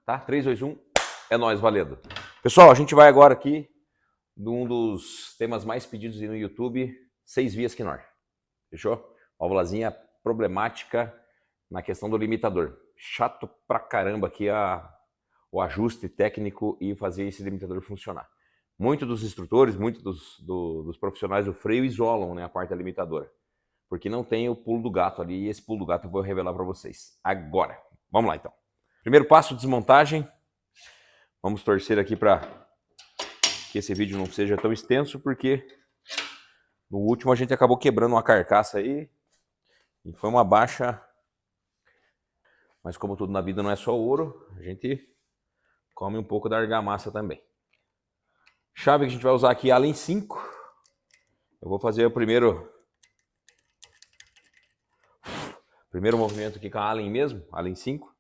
tá? 3, 2, 1, é nóis, valendo. Pessoal, a gente vai agora aqui de um dos temas mais pedidos no YouTube, 6 vias Knorr. Fechou? Válvulazinha problemática na questão do limitador. Chato pra caramba aqui o ajuste técnico e fazer esse limitador funcionar. Muitos dos instrutores, muitos dos profissionais do freio isolam, né, a parte da limitadora, porque não tem o pulo do gato ali, e esse pulo do gato eu vou revelar para vocês agora. Vamos lá então. Primeiro passo, desmontagem. Vamos torcer aqui para que esse vídeo não seja tão extenso, porque no último a gente acabou quebrando uma carcaça aí e foi uma baixa. Mas como tudo na vida não é só ouro, a gente come um pouco da argamassa também. Chave que a gente vai usar aqui, Allen 5. Eu vou fazer o primeiro movimento aqui com a Allen mesmo, Allen 5.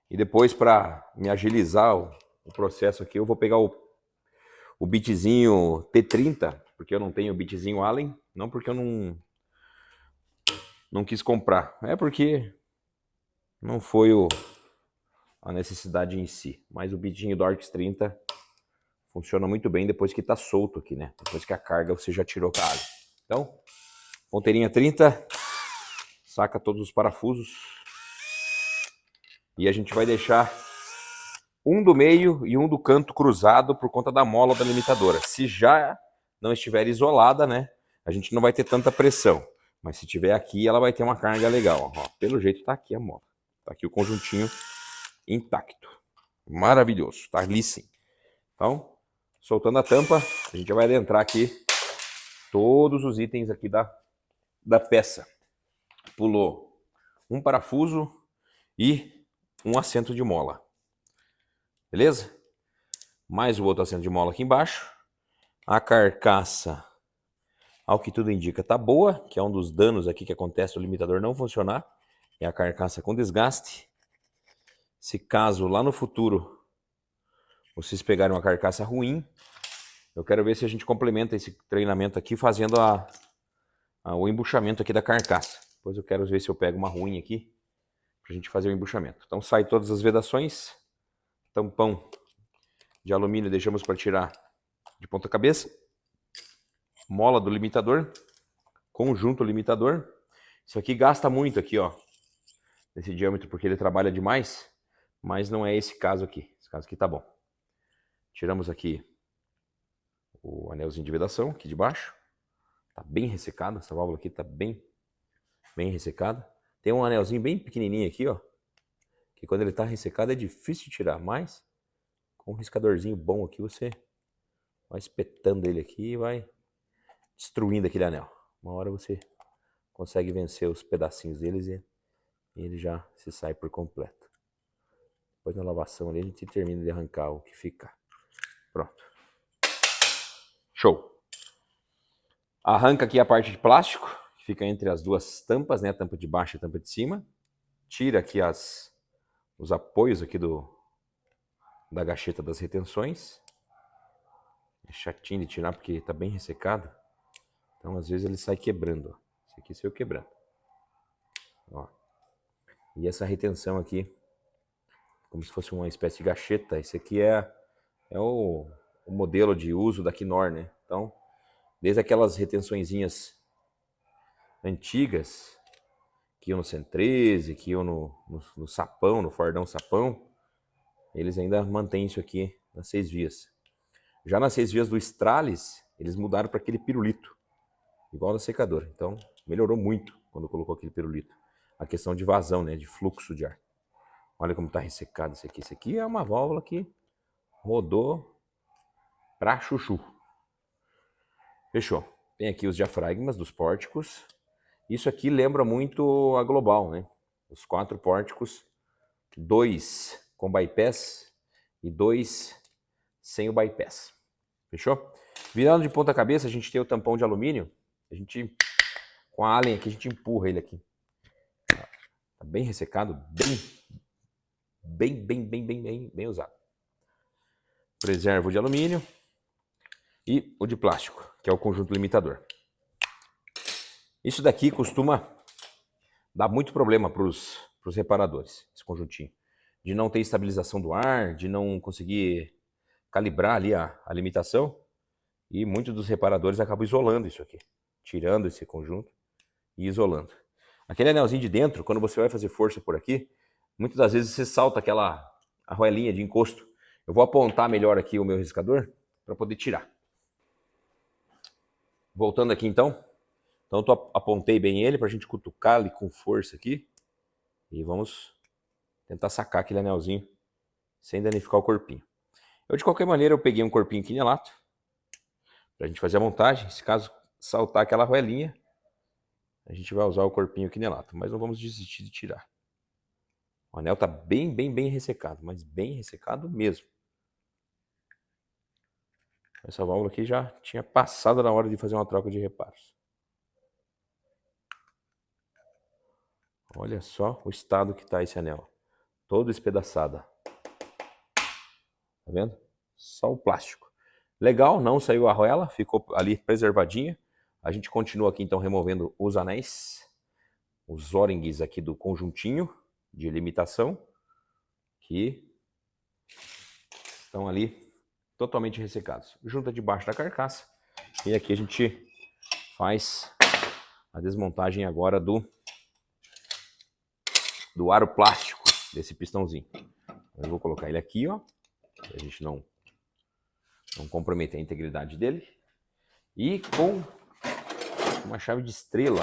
E depois, para me agilizar o processo aqui, eu vou pegar o bitzinho T30, porque eu não tenho o bitzinho Allen, não porque eu não quis comprar, é porque não foi a necessidade em si. Mas o bitzinho Dorx 30 funciona muito bem depois que está solto aqui, né? Depois que a carga você já tirou com a Allen. Então, ponteirinha 30, saca todos os parafusos. E a gente vai deixar um do meio e um do canto cruzado por conta da mola da limitadora. Se já não estiver isolada, né, a gente não vai ter tanta pressão. Mas se tiver aqui, ela vai ter uma carga legal. Ó, pelo jeito tá aqui a mola. Tá aqui o conjuntinho intacto. Maravilhoso. Tá ali sim. Então, soltando a tampa, a gente vai adentrar aqui todos os itens aqui da peça. Pulou um parafuso e um assento de mola. Beleza? Mais o outro assento de mola aqui embaixo. A carcaça, ao que tudo indica, tá boa, que é um dos danos aqui que acontece o limitador não funcionar. É a carcaça com desgaste. Se caso lá no futuro vocês pegarem uma carcaça ruim, eu quero ver se a gente complementa esse treinamento aqui fazendo o embuchamento aqui da carcaça. Depois eu quero ver se eu pego uma ruim aqui pra gente fazer o embuchamento. Então sai todas as vedações. Tampão de alumínio deixamos para tirar de ponta cabeça. Mola do limitador. Conjunto limitador. Isso aqui gasta muito aqui, ó. Nesse diâmetro, porque ele trabalha demais. Mas não é esse caso aqui. Esse caso aqui tá bom. Tiramos aqui o anelzinho de vedação aqui de baixo. Tá bem ressecado. Essa válvula aqui tá bem ressecada. Tem um anelzinho bem pequenininho aqui, ó. Que quando ele tá ressecado é difícil de tirar. Mas com um riscadorzinho bom aqui você vai espetando ele aqui e vai destruindo aquele anel. Uma hora você consegue vencer os pedacinhos deles e ele já se sai por completo. Depois na lavação ali a gente termina de arrancar o que ficar. Pronto. Show. Arranca aqui a parte de plástico, que fica entre as duas tampas, né? A tampa de baixo e a tampa de cima. Tira aqui os apoios aqui da gacheta das retenções. É chatinho de tirar porque está bem ressecado. Então às vezes ele sai quebrando. Ó. Esse aqui saiu quebrando. Ó. E essa retenção aqui, como se fosse uma espécie de gacheta. Esse aqui é o modelo de uso da Knorr, né? Então, desde aquelas retençõezinhas antigas, que iam no 113, que iam no sapão, no Fordão sapão, eles ainda mantêm isso aqui nas 6 vias. Já nas 6 vias do Stralis, eles mudaram para aquele pirulito, igual da secadora. Então, melhorou muito quando colocou aquele pirulito. A questão de vazão, né, de fluxo de ar. Olha como está ressecado isso aqui. Isso aqui é uma válvula que rodou pra chuchu. Fechou. Tem aqui os diafragmas dos pórticos. Isso aqui lembra muito a Global, né? Os 4 pórticos, 2 com bypass e 2 sem o bypass. Fechou? Virando de ponta cabeça, a gente tem o tampão de alumínio. A gente, com a Allen aqui, a gente empurra ele aqui. Tá bem ressecado, bem usado. Preservo de alumínio e o de plástico, que é o conjunto limitador. Isso daqui costuma dar muito problema para os reparadores, esse conjuntinho. de não ter estabilização do ar, de não conseguir calibrar ali a limitação. E muitos dos reparadores acabam isolando isso aqui, tirando esse conjunto e isolando. Aquele anelzinho de dentro, quando você vai fazer força por aqui, muitas das vezes você salta aquela arruelinha de encosto. Eu vou apontar melhor aqui o meu riscador para poder tirar. Voltando aqui então. Então eu apontei bem ele para a gente cutucar ali com força aqui. E vamos tentar sacar aquele anelzinho sem danificar o corpinho. Eu de qualquer maneira eu peguei um corpinho quinelato para a gente fazer a montagem. Se caso saltar aquela arruelinha, a gente vai usar o corpinho quinelato. Mas não vamos desistir de tirar. O anel está bem ressecado, mas bem ressecado mesmo. Essa válvula aqui já tinha passado na hora de fazer uma troca de reparos. Olha só o estado que está esse anel. Todo espedaçado. Tá vendo? Só o plástico. Legal, não saiu a arruela, ficou ali preservadinha. A gente continua aqui então removendo os anéis. Os O-rings aqui do conjuntinho de limitação. Que estão ali totalmente ressecados. Junta debaixo da carcaça. E aqui a gente faz a desmontagem agora do aro plástico desse pistãozinho. Eu vou colocar ele aqui, ó, para a gente não comprometer a integridade dele. E com uma chave de estrela.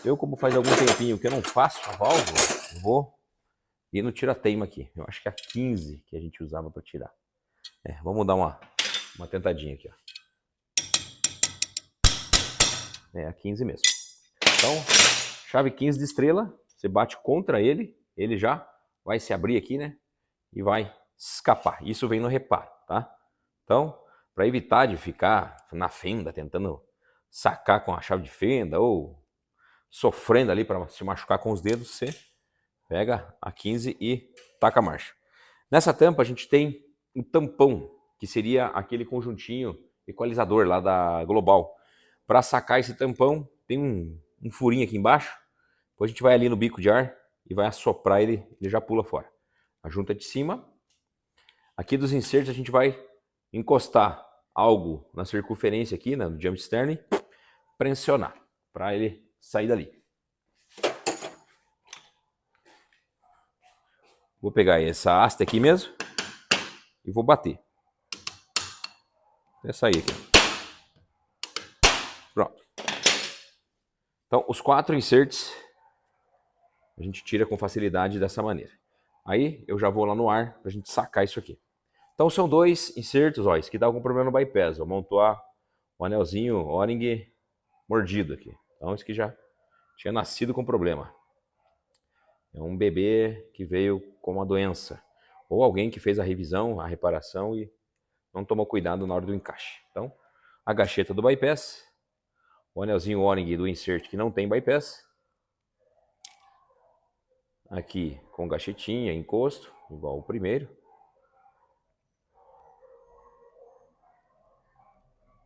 Eu, como faz algum tempinho que eu não faço a válvula, vou ir no tira-teima aqui. Eu acho que é a 15 que a gente usava para tirar. Vamos dar uma tentadinha aqui, ó. É a 15 mesmo. Então, chave 15 de estrela, você bate contra ele, ele já vai se abrir aqui, né? E vai escapar. Isso vem no reparo, tá? Então, para evitar de ficar na fenda tentando sacar com a chave de fenda ou sofrendo ali para se machucar com os dedos, você pega a 15 e taca a marcha. Nessa tampa a gente tem um tampão, que seria aquele conjuntinho equalizador lá da Global. Para sacar esse tampão, tem um furinho aqui embaixo. Depois a gente vai ali no bico de ar e vai assoprar ele já pula fora. A junta de cima. Aqui dos insertos a gente vai encostar algo na circunferência aqui, no diâmetro externo, e pressionar para ele sair dali. Vou pegar essa haste aqui mesmo e vou bater. Até sair aqui. Pronto. Então, os 4 inserts a gente tira com facilidade dessa maneira. Aí eu já vou lá no ar para a gente sacar isso aqui. Então são 2 insertos, ó, esse aqui dá algum problema no bypass, ó, montou o anelzinho O-ring mordido aqui. Então esse aqui já tinha nascido com problema. É um bebê que veio com uma doença. Ou alguém que fez a revisão, a reparação e não tomou cuidado na hora do encaixe. Então, a gacheta do bypass, o anelzinho O-ring do insert que não tem bypass. Aqui com gachetinha, encosto, igual o primeiro.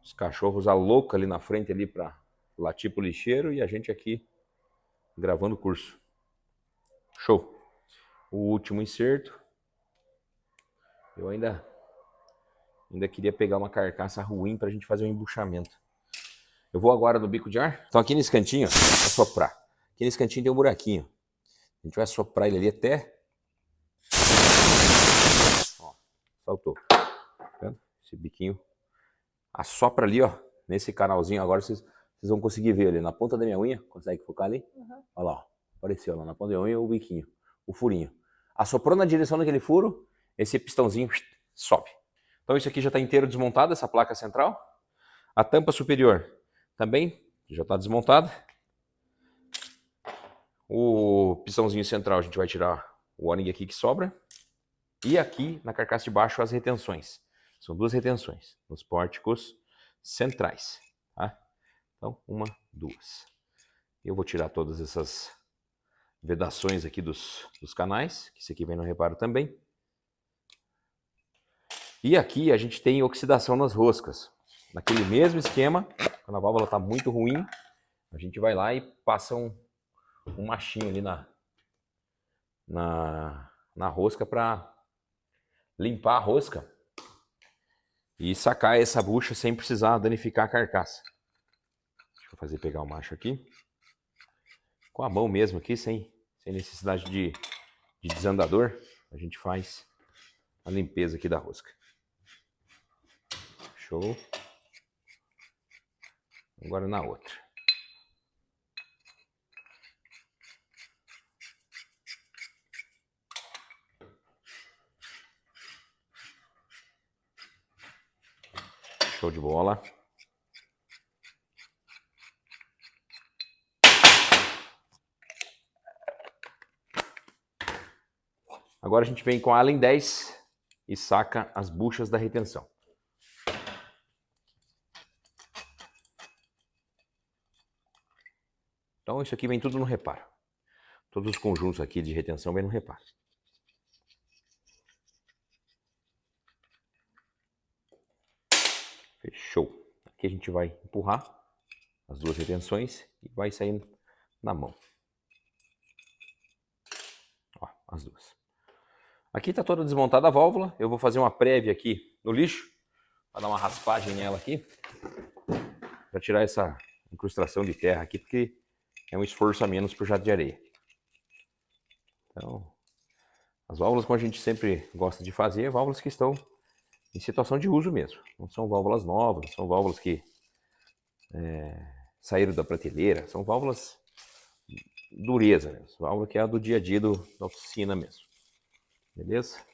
Os cachorros a louca ali na frente ali para latir pro lixeiro e a gente aqui gravando o curso. Show! O último inserto. Eu ainda queria pegar uma carcaça ruim para a gente fazer um embuchamento. Eu vou agora no bico de ar. Então aqui nesse cantinho, ó, vou soprar. Aqui nesse cantinho tem um buraquinho. A gente vai soprar ele ali até... Ó, saltou. Tá vendo? Esse biquinho assopra ali, ó. Nesse canalzinho agora vocês vão conseguir ver ali na ponta da minha unha. Consegue focar ali? Uhum. Olha lá, ó. Apareceu lá na ponta da unha o biquinho, o furinho. Assoprou na direção daquele furo, esse pistãozinho sobe. Então isso aqui já está inteiro desmontado, essa placa central. A tampa superior também já está desmontada. O pistãozinho central a gente vai tirar o O-ring aqui que sobra. E aqui na carcaça de baixo as retenções. São 2 retenções nos pórticos centrais. Tá? Então, 1, 2. Eu vou tirar todas essas vedações aqui dos canais, que esse aqui vem no reparo também. E aqui a gente tem oxidação nas roscas. Naquele mesmo esquema, quando a válvula está muito ruim, a gente vai lá e passa um machinho ali na na rosca para limpar a rosca e sacar essa bucha sem precisar danificar a carcaça. Deixa eu fazer pegar o macho aqui. Com a mão mesmo aqui, sem necessidade de desandador, a gente faz a limpeza aqui da rosca. Show. Agora na outra. Show de bola. Agora a gente vem com a Allen 10 e saca as buchas da retenção. Então isso aqui vem tudo no reparo. Todos os conjuntos aqui de retenção vem no reparo. Fechou. Aqui a gente vai empurrar as duas retenções e vai saindo na mão. Ó, as duas. Aqui está toda desmontada a válvula. Eu vou fazer uma prévia aqui no lixo, para dar uma raspagem nela aqui, para tirar essa incrustação de terra aqui, porque é um esforço a menos para o jato de areia. Então, as válvulas, como a gente sempre gosta de fazer, válvulas que estão em situação de uso mesmo. Não são válvulas novas, são válvulas que saíram da prateleira, são válvulas dureza mesmo, válvula que é a do dia a dia da oficina mesmo. Beleza?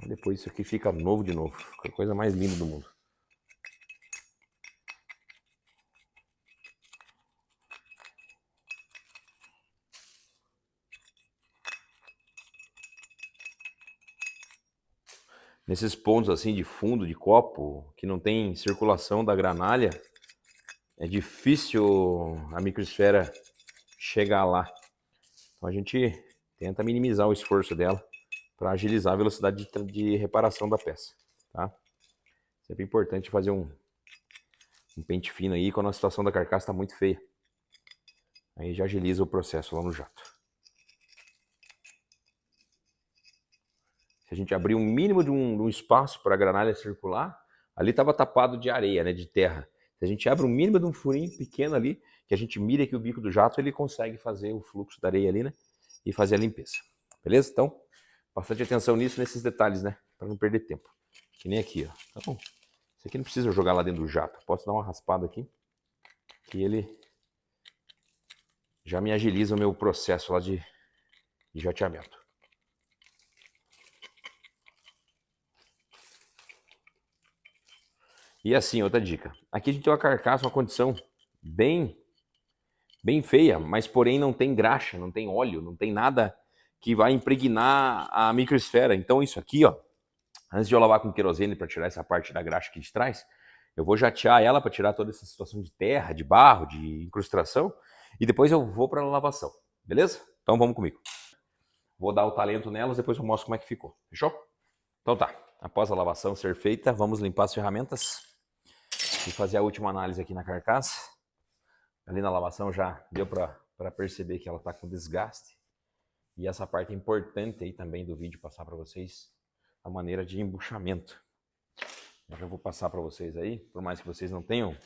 Depois isso aqui fica novo de novo, fica a coisa mais linda do mundo. Nesses pontos assim de fundo de copo, que não tem circulação da granalha, é difícil a microesfera chegar lá. Então a gente tenta minimizar o esforço dela para agilizar a velocidade de reparação da peça, tá? Sempre importante fazer um pente fino aí quando a situação da carcaça está muito feia. Aí já agiliza o processo lá no jato. Se a gente abrir um mínimo de um espaço para a granalha circular, ali estava tapado de areia, né, de terra. Se a gente abre um mínimo de um furinho pequeno ali, que a gente mira aqui o bico do jato, ele consegue fazer o fluxo da areia ali, né, e fazer a limpeza. Beleza? Então, bastante atenção nisso, nesses detalhes, né, para não perder tempo. Que nem aqui, ó. Então, isso aqui não precisa jogar lá dentro do jato. Posso dar uma raspada aqui, que ele já me agiliza o meu processo lá de jateamento. E assim, outra dica. Aqui a gente tem uma carcaça, uma condição bem feia, mas porém não tem graxa, não tem óleo, não tem nada que vai impregnar a microesfera. Então isso aqui, ó, antes de eu lavar com querosene para tirar essa parte da graxa aqui de trás, eu vou jatear ela para tirar toda essa situação de terra, de barro, de incrustação, e depois eu vou para a lavação, beleza? Então vamos comigo. Vou dar o talento nelas, depois eu mostro como é que ficou, fechou? Então tá, após a lavação ser feita, vamos limpar as ferramentas e fazer a última análise aqui na carcaça. Ali na lavação já deu para perceber que ela está com desgaste. E essa parte é importante aí também do vídeo passar para vocês a maneira de embuchamento. Eu já vou passar para vocês aí, por mais que vocês não tenham,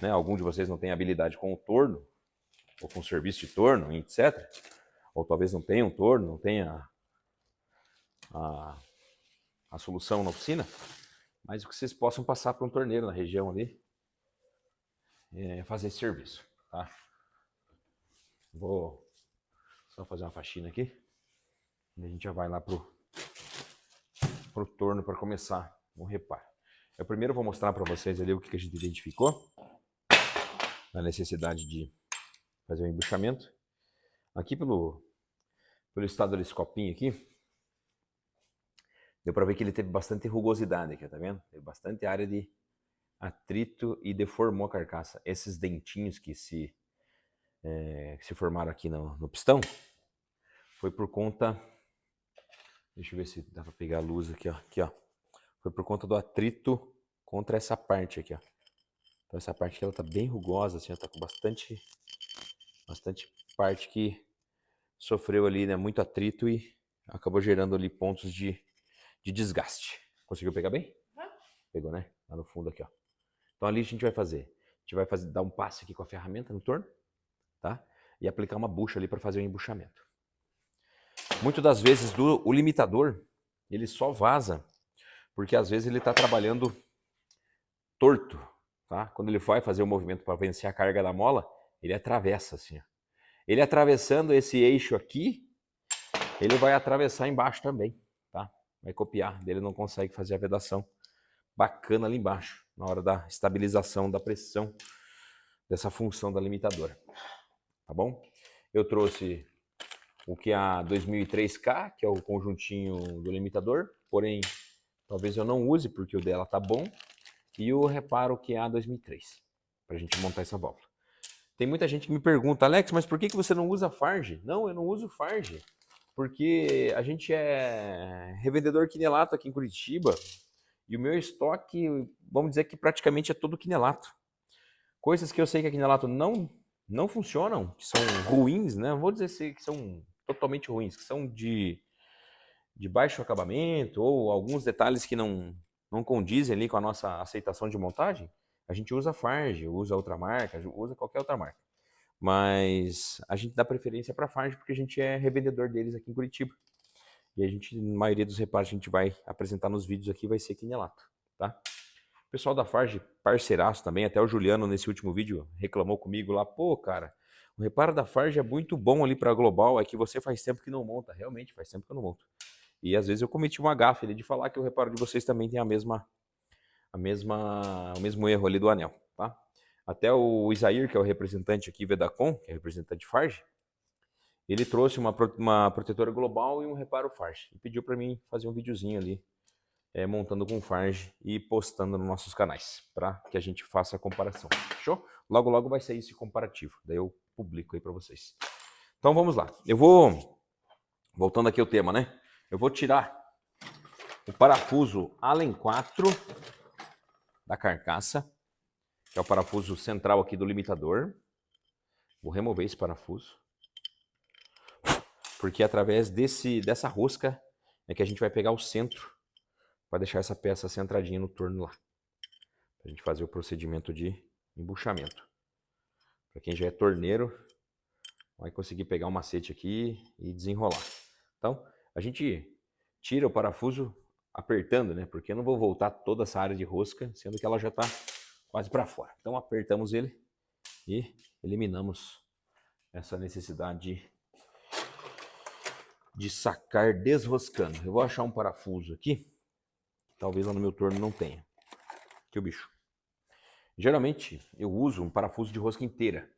né, algum de vocês não tenha habilidade com o torno, ou com o serviço de torno, etc. Ou talvez não tenha um torno, não tenha a solução na oficina, mas que vocês possam passar para um torneiro na região ali, fazer esse serviço, tá? Vou só fazer uma faxina aqui, e a gente já vai lá pro torno para começar o reparo. Eu primeiro vou mostrar para vocês ali o que a gente identificou na necessidade de fazer o embuchamento. Aqui pelo estado desse copinho aqui, deu para ver que ele teve bastante rugosidade aqui, tá vendo? Teve bastante área de atrito e deformou a carcaça. Esses dentinhos que se formaram aqui no pistão, foi por conta... Deixa eu ver se dá para pegar a luz aqui, ó. Aqui, ó. Foi por conta do atrito contra essa parte aqui, ó. Então essa parte aqui ela tá bem rugosa, assim, ela tá com bastante parte que sofreu ali, né, muito atrito e acabou gerando ali pontos de desgaste. Conseguiu pegar bem? Pegou, né? Lá no fundo aqui, ó. Então ali a gente vai dar um passe aqui com a ferramenta no torno, tá? E aplicar uma bucha ali para fazer o embuchamento. Muitas das vezes o limitador, ele só vaza porque às vezes ele está trabalhando torto, tá? Quando ele vai fazer o movimento para vencer a carga da mola, ele atravessa assim, ó. Ele atravessando esse eixo aqui, ele vai atravessar embaixo também, tá? Vai copiar, ele não consegue fazer a vedação bacana ali embaixo, na hora da estabilização da pressão dessa função da limitadora, tá bom? Eu trouxe o QA 2003K, que é o conjuntinho do limitador, porém, talvez eu não use, porque o dela tá bom, e o reparo QA 2003, pra gente montar essa válvula. Tem muita gente que me pergunta, Alex, mas por que você não usa Farge? Não, eu não uso Farge, porque a gente é revendedor quinelato aqui em Curitiba, e o meu estoque, vamos dizer que praticamente é todo quinelato. Coisas que eu sei que a quinelato não funcionam, que são ruins, né? Não vou dizer que são totalmente ruins, que são de baixo acabamento ou alguns detalhes que não condizem ali com a nossa aceitação de montagem, a gente usa Farge, usa outra marca, usa qualquer outra marca. Mas a gente dá preferência para Farge porque a gente é revendedor deles aqui em Curitiba. E a gente, na maioria dos reparos que a gente vai apresentar nos vídeos aqui vai ser quinelato, tá? O pessoal da Farge, parceiraço também, até o Juliano nesse último vídeo reclamou comigo lá, pô, cara, o reparo da Farge é muito bom ali para Global, é que você faz tempo que não monta, realmente faz tempo que eu não monto. E às vezes eu cometi uma gafe ali de falar que o reparo de vocês também tem o mesmo erro ali do anel, tá? Até o Isair, que é o representante aqui, Vedacom, que é representante de Farge, ele trouxe uma protetora global e um reparo Farge. E pediu para mim fazer um videozinho ali, montando com Farge e postando nos nossos canais, para que a gente faça a comparação. Fechou? Logo, logo vai sair esse comparativo. Daí eu publico aí para vocês. Então vamos lá. Eu vou, voltando aqui ao tema, né? Eu vou tirar o parafuso Allen 4 da carcaça, que é o parafuso central aqui do limitador. Vou remover esse parafuso, porque através dessa rosca é que a gente vai pegar o centro para deixar essa peça centradinha no torno lá, para a gente fazer o procedimento de embuchamento. Para quem já é torneiro, vai conseguir pegar um macete aqui e desenrolar. Então, a gente tira o parafuso apertando, né? Porque eu não vou voltar toda essa área de rosca, sendo que ela já está quase para fora. Então, apertamos ele e eliminamos essa necessidade de sacar desroscando. Eu vou achar um parafuso aqui, talvez lá no meu torno não tenha. Aqui o bicho. Geralmente, eu uso um parafuso de rosca inteira,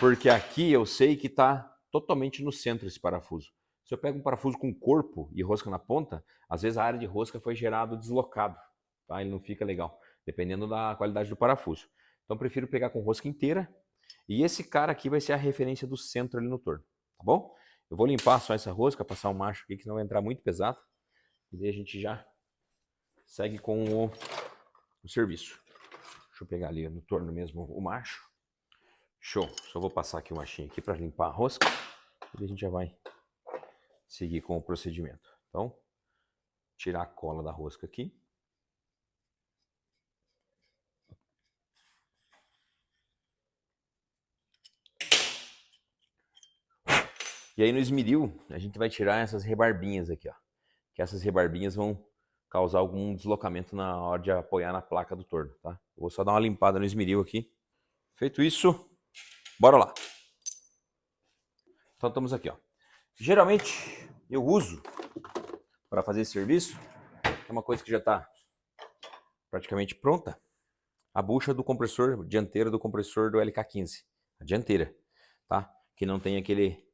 porque aqui eu sei que está totalmente no centro esse parafuso. Se eu pego um parafuso com corpo e rosca na ponta, às vezes a área de rosca foi gerado deslocado, tá? Ele não fica legal, dependendo da qualidade do parafuso. Então eu prefiro pegar com rosca inteira, e esse cara aqui vai ser a referência do centro ali no torno, tá bom? Eu vou limpar só essa rosca, passar um macho aqui que não vai entrar muito pesado, e daí a gente já segue com o serviço. Deixa eu pegar ali no torno mesmo o macho. Show. Só vou passar aqui o machinho aqui para limpar a rosca. E a gente já vai seguir com o procedimento. Então, tirar a cola da rosca aqui. E aí no esmeril, a gente vai tirar essas rebarbinhas aqui, ó. Que essas rebarbinhas vão causar algum deslocamento na hora de apoiar na placa do torno, tá? Vou só dar uma limpada no esmeril aqui. Feito isso, bora lá. Então estamos aqui, ó. Geralmente eu uso para fazer esse serviço, é uma coisa que já está praticamente pronta, a bucha do compressor dianteiro do compressor do LK15, a dianteira, tá? Que não tem aquele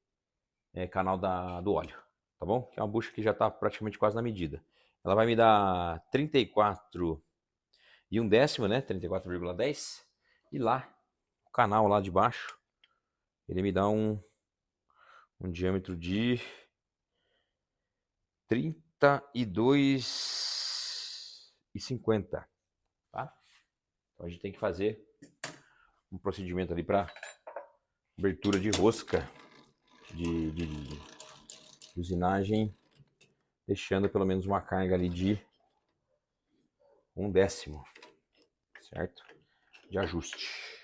canal do óleo, tá bom? Que é uma bucha que já está praticamente quase na medida. Ela vai me dar 34 e 1/10, né? 34,10. E lá, o canal lá de baixo, ele me dá um diâmetro de 32,50, tá? Então a gente tem que fazer um procedimento ali para abertura de rosca de usinagem, deixando pelo menos uma carga ali de 1/10, certo? De ajuste.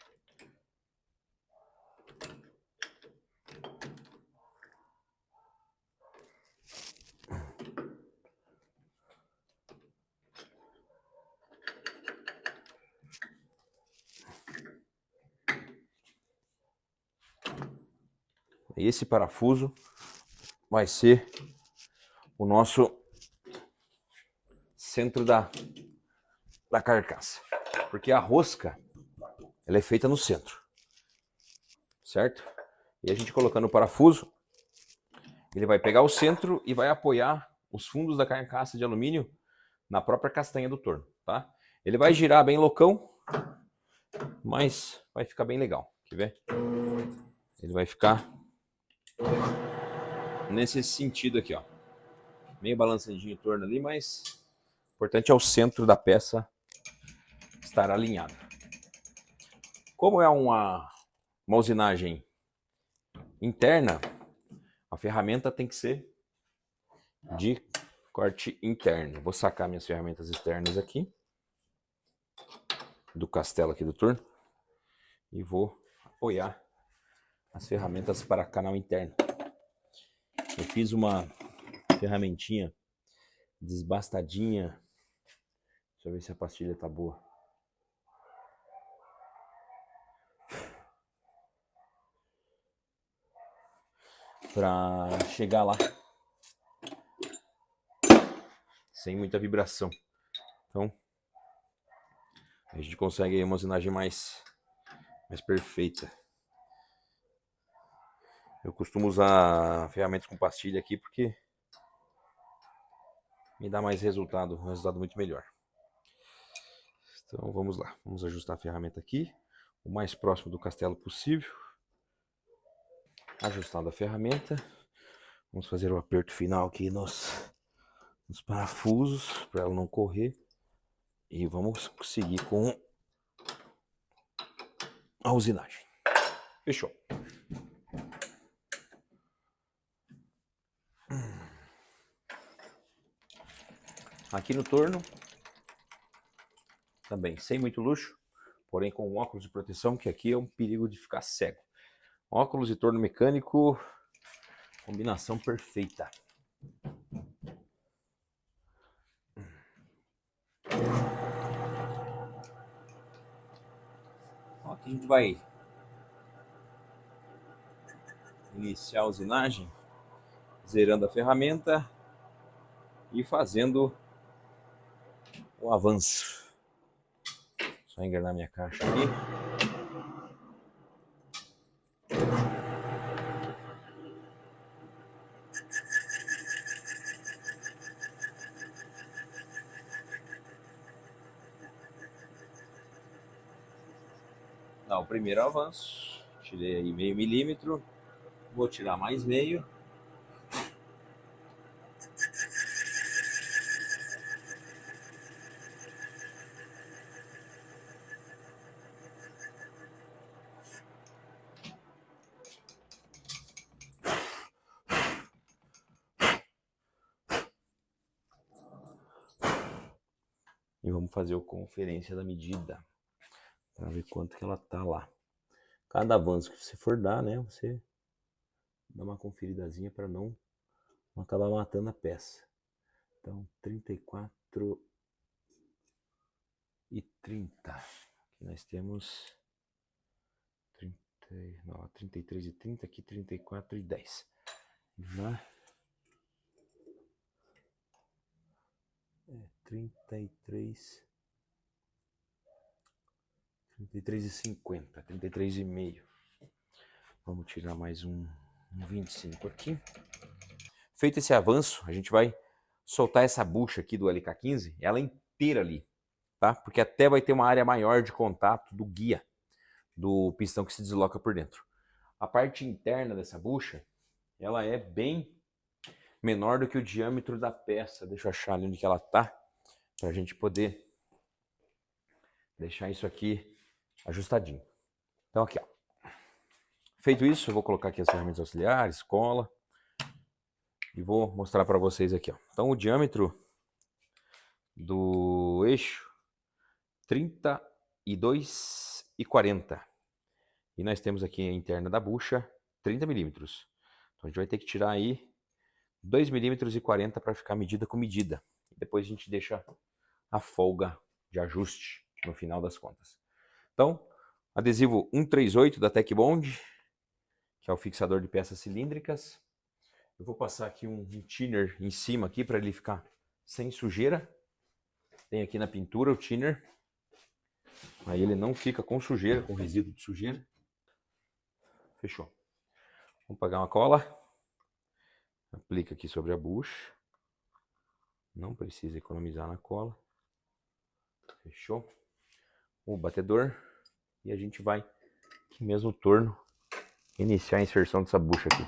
Esse parafuso vai ser o nosso centro da carcaça, porque a rosca ela é feita no centro, certo? E a gente colocando o parafuso, ele vai pegar o centro e vai apoiar os fundos da carcaça de alumínio na própria castanha do torno, tá? Ele vai girar bem loucão, mas vai ficar bem legal, quer ver? Ele vai ficar nesse sentido aqui, ó. Meio balançadinho em torno ali, mas o importante é o centro da peça estar alinhado. Como é uma usinagem interna, a ferramenta tem que ser de corte interno. Vou sacar minhas ferramentas externas aqui, do castelo aqui do torno, e vou apoiar as ferramentas para canal interno. Eu fiz uma ferramentinha desbastadinha. Deixa eu ver se a pastilha tá boa. Para chegar lá sem muita vibração. Então a gente consegue uma usinagem mais perfeita. Eu costumo usar ferramentas com pastilha aqui porque me dá mais resultado, um resultado muito melhor. Então vamos lá, vamos ajustar a ferramenta aqui, o mais próximo do castelo possível. Ajustada a ferramenta, vamos fazer o aperto final aqui nos parafusos para ela não correr. E vamos seguir com a usinagem. Fechou. Aqui no torno, também sem muito luxo, porém com óculos de proteção, que aqui é um perigo de ficar cego. Óculos e torno mecânico, combinação perfeita. Aqui a gente vai iniciar a usinagem, zerando a ferramenta e fazendo o avanço. Só enganar minha caixa aqui. Dá o primeiro avanço. Tirei aí meio milímetro. Vou tirar mais meio. E vamos fazer a conferência da medida para ver quanto que ela tá lá. Cada avanço que você for dar, né, você dá uma conferidazinha para não acabar matando a peça. Então 34 e 30. Aqui nós temos 33 e 30, aqui 34 e 10. Né? 33 e 50, 33 e meio. Vamos tirar mais um 25 aqui. Feito esse avanço, a gente vai soltar essa bucha aqui do LK15, ela inteira ali, tá? Porque até vai ter uma área maior de contato do guia, do pistão que se desloca por dentro. A parte interna dessa bucha, ela é bem menor do que o diâmetro da peça. Deixa eu achar ali onde que ela tá, pra gente poder deixar isso aqui ajustadinho. Então aqui, ó. Feito isso, eu vou colocar aqui as ferramentas auxiliares, cola, e vou mostrar para vocês aqui, ó. Então o diâmetro do eixo 32,40. E nós temos aqui a interna da bucha 30 milímetros. Então a gente vai ter que tirar aí 2,40 milímetros para ficar medida com medida. E depois a gente deixa a folga de ajuste no final das contas. Então, adesivo 138 da Tec Bond, que é o fixador de peças cilíndricas. Eu vou passar aqui um thinner em cima aqui para ele ficar sem sujeira. Tem aqui na pintura o thinner. Aí ele não fica com sujeira, com resíduo de sujeira. Fechou. Vamos pegar uma cola. Aplica aqui sobre a bucha. Não precisa economizar na cola. Fechou. O batedor. E a gente vai, aqui mesmo no torno, iniciar a inserção dessa bucha aqui.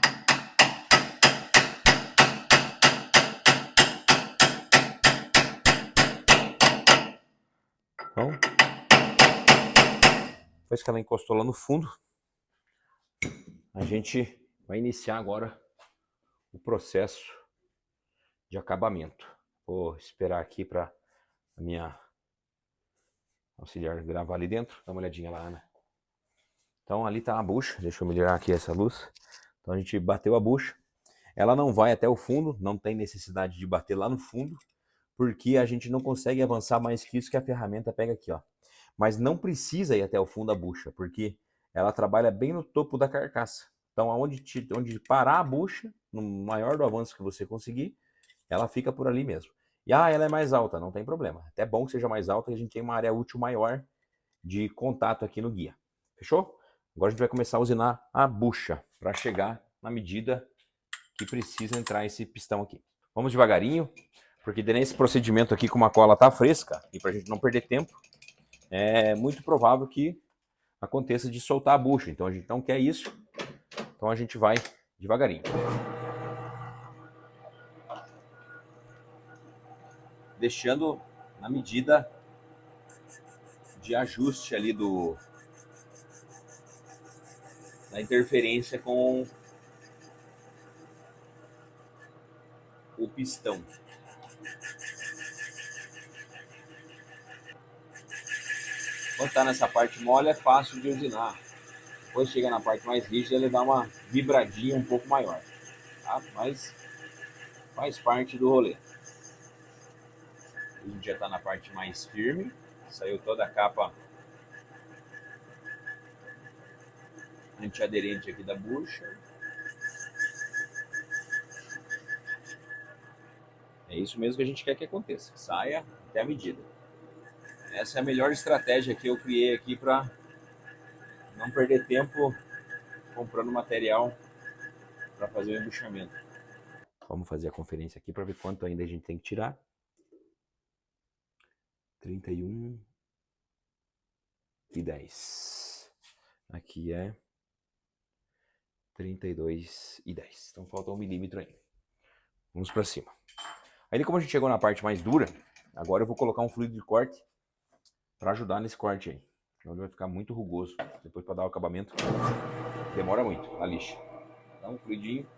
Então, depois que ela encostou lá no fundo, a gente vai iniciar agora o processo de acabamento. Vou esperar aqui para a minha auxiliar gravar ali dentro. Dá uma olhadinha lá, Ana. Então ali está a bucha. Deixa eu melhorar aqui essa luz. Então a gente bateu a bucha. Ela não vai até o fundo, não tem necessidade de bater lá no fundo, porque a gente não consegue avançar mais que isso que a ferramenta pega aqui, ó. Mas não precisa ir até o fundo da bucha, porque ela trabalha bem no topo da carcaça. Então, onde parar a bucha, no maior do avanço que você conseguir, ela fica por ali mesmo. E ela é mais alta, não tem problema. Até bom que seja mais alta, que a gente tem uma área útil maior de contato aqui no guia. Fechou? Agora a gente vai começar a usinar a bucha para chegar na medida que precisa entrar esse pistão aqui. Vamos devagarinho, porque nesse procedimento aqui, como a cola tá fresca, e para a gente não perder tempo, é muito provável que aconteça de soltar a bucha. Então a gente não quer isso, então a gente vai devagarinho. Deixando na medida de ajuste ali da interferência com o pistão. Quando está nessa parte mole é fácil de usinar. Depois chega na parte mais rígida, ele dá uma vibradinha um pouco maior. Tá? Mas faz parte do rolê. A gente já está na parte mais firme. Saiu toda a capa antiaderente aqui da bucha. É isso mesmo que a gente quer que aconteça. Saia até a medida. Essa é a melhor estratégia que eu criei aqui para não perder tempo comprando material para fazer o embuchamento. Vamos fazer a conferência aqui para ver quanto ainda a gente tem que tirar. 31,10. Aqui é 32,10. Então falta 1 milímetro ainda. Vamos para cima. Aí como a gente chegou na parte mais dura, agora eu vou colocar um fluido de corte para ajudar nesse corte aí. Então ele vai ficar muito rugoso. Depois para dar o acabamento demora muito na lixa. Então um fluidinho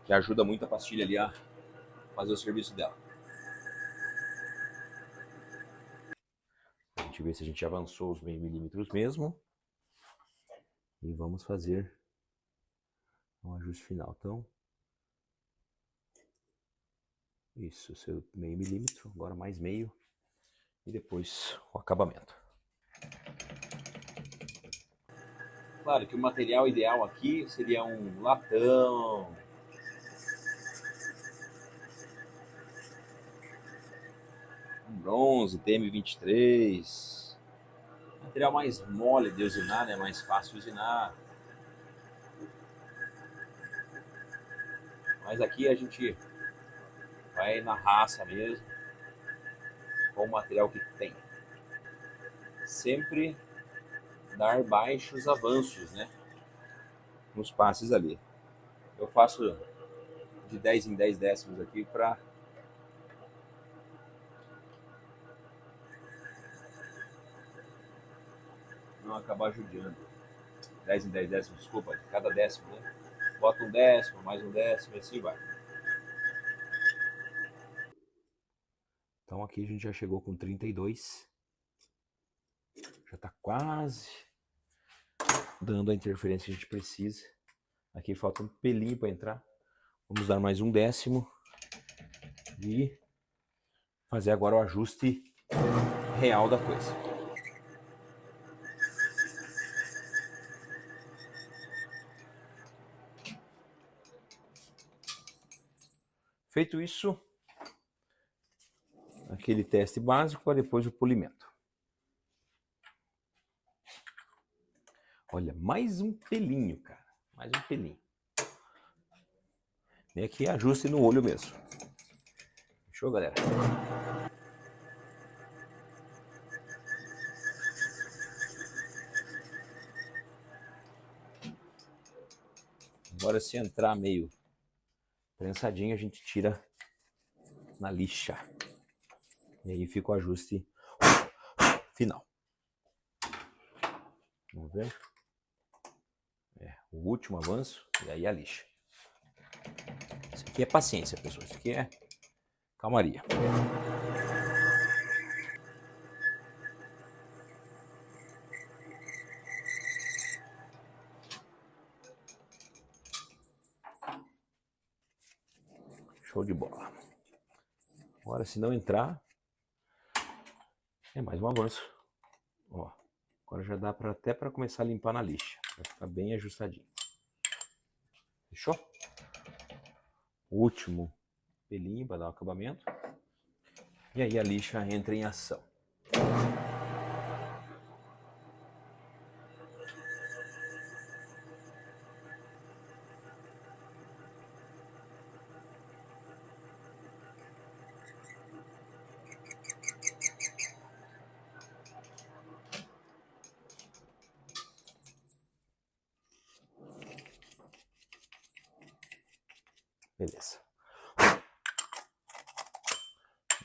que ajuda muito a pastilha ali a fazer o serviço dela. A gente vê se a gente avançou os meio milímetros mesmo. E vamos fazer um ajuste final. Então, isso, seu meio milímetro, agora mais meio. E depois o acabamento. Claro que o material ideal aqui seria um latão. Um bronze, TM23. Material mais mole de usinar, né? Mais fácil de usinar. Mas aqui a gente vai na raça mesmo. Com o material que tem. Sempre dar baixos avanços, né? Nos passes ali. Eu faço de 10 em 10 décimos aqui para não acabar judiando. 10 em 10 décimos, desculpa, cada décimo, né? Bota um décimo, mais um décimo e assim vai. Então aqui a gente já chegou com 32. Já está quase dando a interferência que a gente precisa. Aqui falta um pelinho para entrar. Vamos dar mais um décimo. E fazer agora o ajuste real da coisa. Feito isso, aquele teste básico para depois o polimento. Olha, mais um pelinho, cara. Mais um pelinho. E aqui ajuste no olho mesmo. Fechou, galera? Agora, se entrar meio prensadinho, a gente tira na lixa. E aí fica o ajuste final. Vamos ver? O último avanço e aí a lixa. Isso aqui é paciência, pessoal. Isso aqui é calmaria. Show de bola. Agora, se não entrar, é mais um avanço. Ó, agora já dá até para começar a limpar na lixa. Vai ficar bem ajustadinho. Fechou? O último pelinho para dar um acabamento. E aí a lixa entra em ação. Beleza.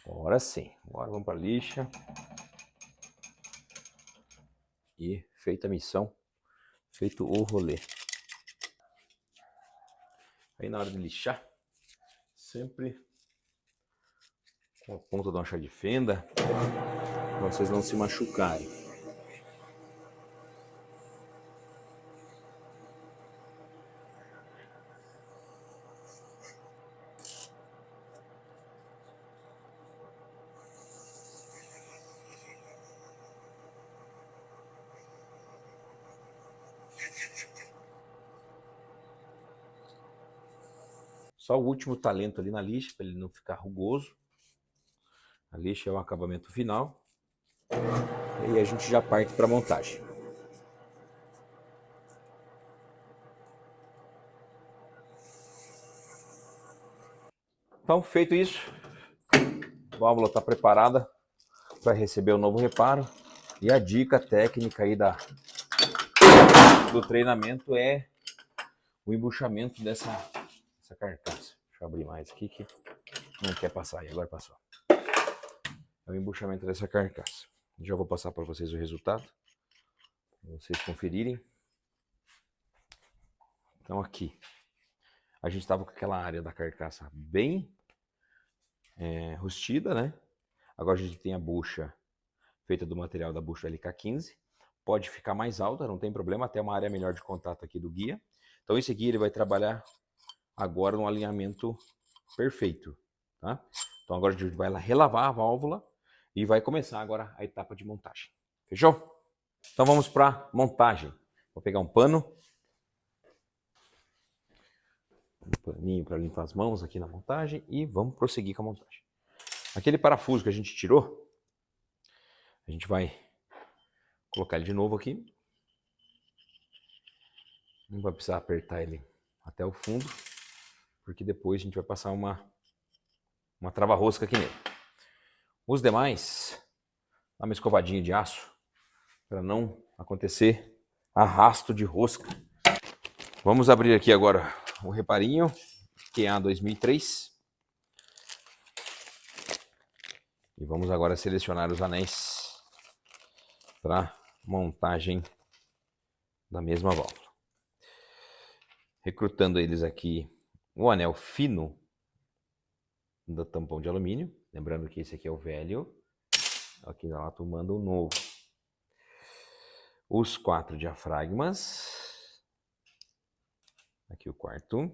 Agora sim. Agora vamos para a lixa. E feita a missão, feito o rolê. Aí na hora de lixar, sempre com a ponta de uma chave de fenda, para vocês não se machucarem. Só o último talento ali na lixa, para ele não ficar rugoso. A lixa é o acabamento final. E aí a gente já parte para a montagem. Então, feito isso, a válvula está preparada para receber o novo reparo. E a dica técnica aí do treinamento é o embuchamento dessa carcaça. Deixa eu abrir mais aqui que não quer passar, e agora passou. É o embuchamento dessa carcaça. Já vou passar para vocês o resultado, para vocês conferirem. Então aqui, a gente estava com aquela área da carcaça bem rustida, né? Agora a gente tem a bucha feita do material da bucha LK15. Pode ficar mais alta, não tem problema, até uma área melhor de contato aqui do guia. Então esse guia ele vai trabalhar agora no alinhamento perfeito, tá? Então agora a gente vai lá relavar a válvula e vai começar agora a etapa de montagem. Fechou? Então vamos para montagem. Vou pegar um paninho para limpar as mãos aqui na montagem e vamos prosseguir com a montagem. Aquele parafuso que a gente tirou, a gente vai colocar ele de novo aqui. Não vai precisar apertar ele até o fundo, porque depois a gente vai passar uma trava-rosca aqui nele. Os demais, dá uma escovadinha de aço para não acontecer arrasto de rosca. Vamos abrir aqui agora o reparinho, que é a 2003. E vamos agora selecionar os anéis para montagem da mesma válvula. Recrutando eles aqui o anel fino do tampão de alumínio. Lembrando que esse aqui é o velho. Aqui na lata manda o novo. Os 4 diafragmas. Aqui o quarto.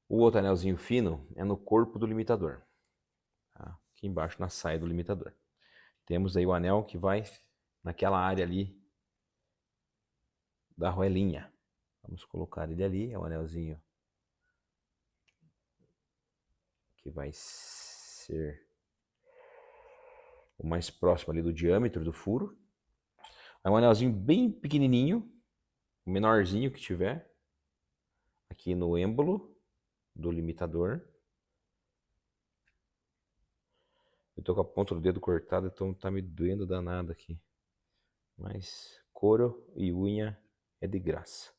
O outro anelzinho fino é no corpo do limitador. Tá? Aqui embaixo na saia do limitador. Temos aí o anel que vai naquela área ali da arruelinha. Vamos colocar ele ali, é o anelzinho que vai ser o mais próximo ali do diâmetro do furo. É um anelzinho bem pequenininho, o menorzinho que tiver, aqui no êmbolo do limitador. Eu tô com a ponta do dedo cortada, então tá me doendo danado aqui. Mas couro e unha é de graça.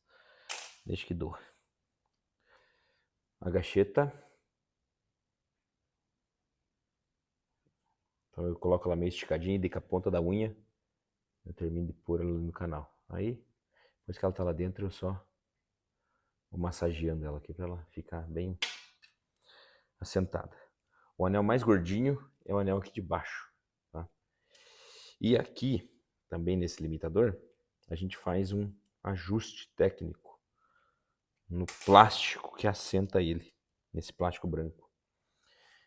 Deixa que doa. A gacheta. Então eu coloco ela meio esticadinha e com a ponta da unha eu termino de pôr ela no canal. Aí, depois que ela tá lá dentro, eu só vou massageando ela aqui para ela ficar bem assentada. O anel mais gordinho é o anel aqui de baixo. Tá? E aqui, também nesse limitador, a gente faz um ajuste técnico no plástico que assenta ele, nesse plástico branco.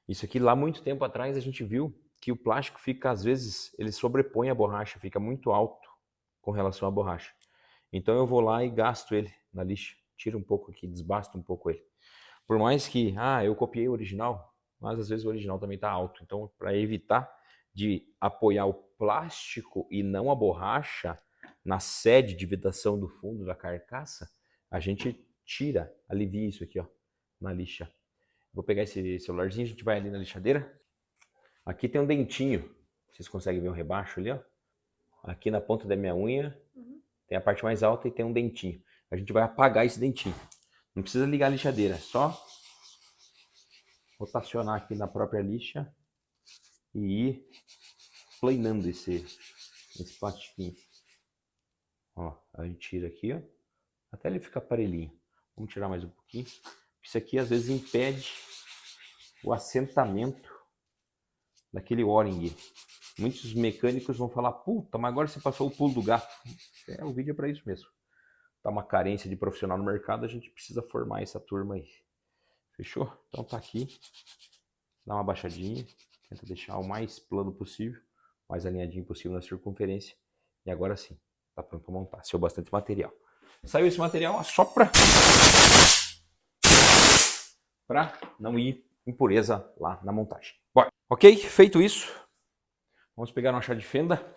Isso aqui, lá muito tempo atrás, a gente viu que o plástico fica, às vezes, ele sobrepõe a borracha, fica muito alto com relação à borracha. Então eu vou lá e gasto ele na lixa, tiro um pouco aqui, desbasto um pouco ele. Por mais que, eu copiei o original, mas às vezes o original também está alto. Então, para evitar de apoiar o plástico e não a borracha na sede de vedação do fundo da carcaça, a gente tira, alivia isso aqui, ó, na lixa. Vou pegar esse celularzinho, a gente vai ali na lixadeira. Aqui tem um dentinho, vocês conseguem ver o rebaixo ali, ó. Aqui na ponta da minha unha, tem a parte mais alta e tem um dentinho. A gente vai apagar esse dentinho. Não precisa ligar a lixadeira, é só rotacionar aqui na própria lixa e ir planando esse plastiquinho. Ó, a gente tira aqui, ó, até ele ficar parelhinho. Vamos tirar mais um pouquinho. Isso aqui às vezes impede o assentamento daquele O-ring. Muitos mecânicos vão falar, puta, mas agora você passou o pulo do gato. O vídeo é para isso mesmo. Tá uma carência de profissional no mercado, a gente precisa formar essa turma aí. Fechou? Então tá aqui. Dá uma baixadinha. Tenta deixar o mais plano possível, mais alinhadinho possível na circunferência. E agora sim, tá pronto para montar. Saiu bastante material. Saiu esse material, assopra para não ir impureza lá na montagem. Bora. Ok, feito isso, vamos pegar uma chave de fenda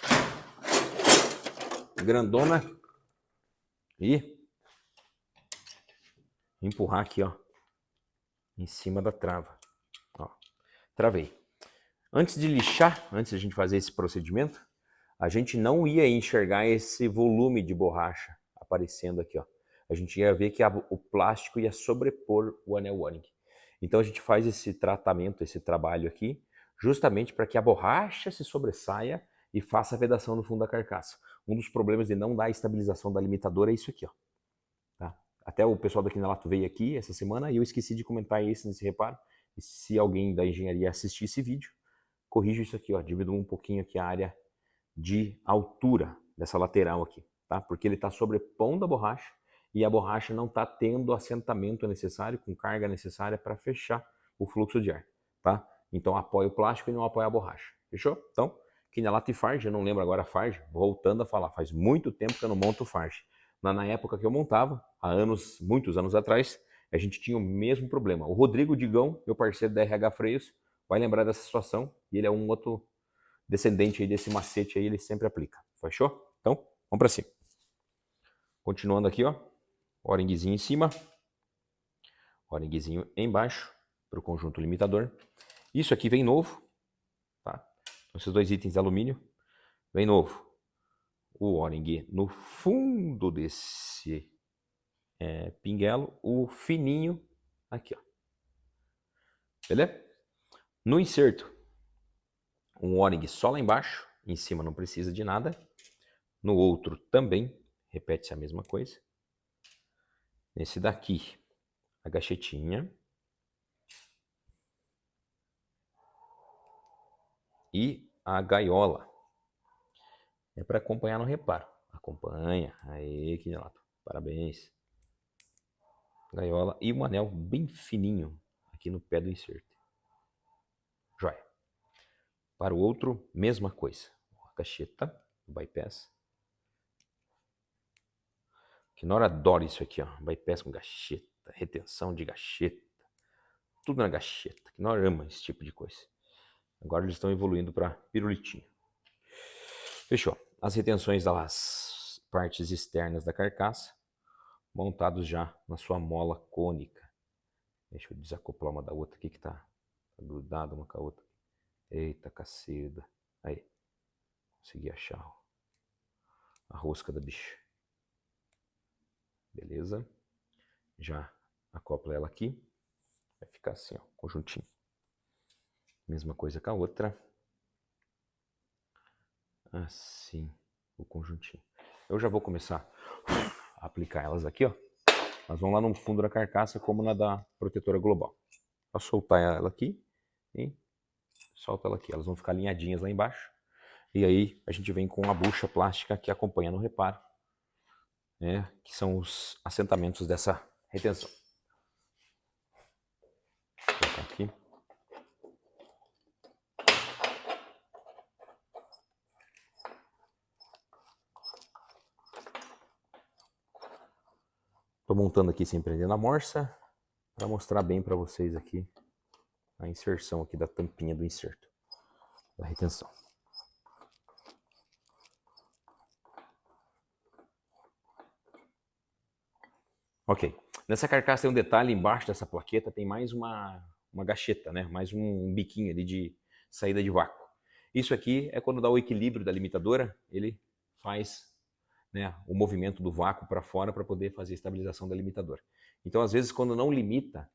grandona e empurrar aqui, ó, em cima da trava. Ó, travei. Antes de lixar, antes de a gente fazer esse procedimento, a gente não ia enxergar esse volume de borracha aparecendo aqui, ó. A gente ia ver que o plástico ia sobrepor o anel O-ring. Então a gente faz esse tratamento, esse trabalho aqui, justamente para que a borracha se sobressaia e faça a vedação no fundo da carcaça. Um dos problemas de não dar estabilização da limitadora é isso aqui, ó. Tá? Até o pessoal da Quinelato veio aqui essa semana e eu esqueci de comentar isso nesse reparo. E se alguém da engenharia assistir esse vídeo, corrija isso aqui, ó, diminua um pouquinho aqui a área de altura dessa lateral aqui, tá? Porque ele está sobrepondo a borracha e a borracha não está tendo o assentamento necessário, com carga necessária para fechar o fluxo de ar, tá? Então apoia o plástico e não apoia a borracha, fechou? Então, Quinelato e Farge, eu não lembro agora a Farge, voltando a falar, faz muito tempo que eu não monto Farge. Na época que eu montava, há anos, muitos anos atrás, a gente tinha o mesmo problema. O Rodrigo Digão, meu parceiro da RH Freios, vai lembrar dessa situação e ele é um outro descendente aí desse macete aí, ele sempre aplica. Fechou? Então, vamos para cima. Continuando aqui, ó, O-ringzinho em cima, O-ringzinho embaixo para o conjunto limitador. Isso aqui vem novo, tá? Esses dois itens de alumínio vem novo. O O-ring no fundo desse pinguelo, o fininho aqui, ó. Beleza? No inserto, um O-ring só lá embaixo Em cima não precisa de nada. No outro também, repete-se a mesma coisa. Nesse daqui, a gachetinha. E a gaiola. É para acompanhar no reparo. Acompanha. Aí, Quinelato. Parabéns. Gaiola e um anel bem fininho aqui no pé do inserto. Joia. Para o outro, mesma coisa. A cacheta, o bypass. Que Nora adora isso aqui, ó. Bypass com gacheta, retenção de gacheta. Tudo na gacheta. Que Nora ama esse tipo de coisa. Agora eles estão evoluindo para pirulitinho. Fechou. As retenções das partes externas da carcaça, montados já na sua mola cônica. Deixa eu desacoplar uma da outra aqui que tá grudada uma com a outra. Eita, caceda. Aí. Consegui achar a rosca da bicha. Beleza. Já acopla ela aqui. Vai ficar assim, ó, conjuntinho. Mesma coisa com a outra. Assim, o conjuntinho. Eu já vou começar a aplicar elas aqui, ó. Elas vão lá no fundo da carcaça, como na da protetora global. Só soltar ela aqui e solta ela aqui. Elas vão ficar alinhadinhas lá embaixo. E aí a gente vem com a bucha plástica que acompanha no reparo, né, que são os assentamentos dessa retenção. Vou colocar aqui. Estou montando aqui sem prender na morsa, para mostrar bem para vocês aqui a inserção aqui da tampinha do inserto, da retenção. Ok, nessa carcaça tem um detalhe, embaixo dessa plaqueta tem mais uma gacheta, né? Mais um biquinho ali de saída de vácuo. Isso aqui é quando dá o equilíbrio da limitadora, ele faz, né, o movimento do vácuo para fora para poder fazer a estabilização da limitadora. Então, às vezes, quando não limita,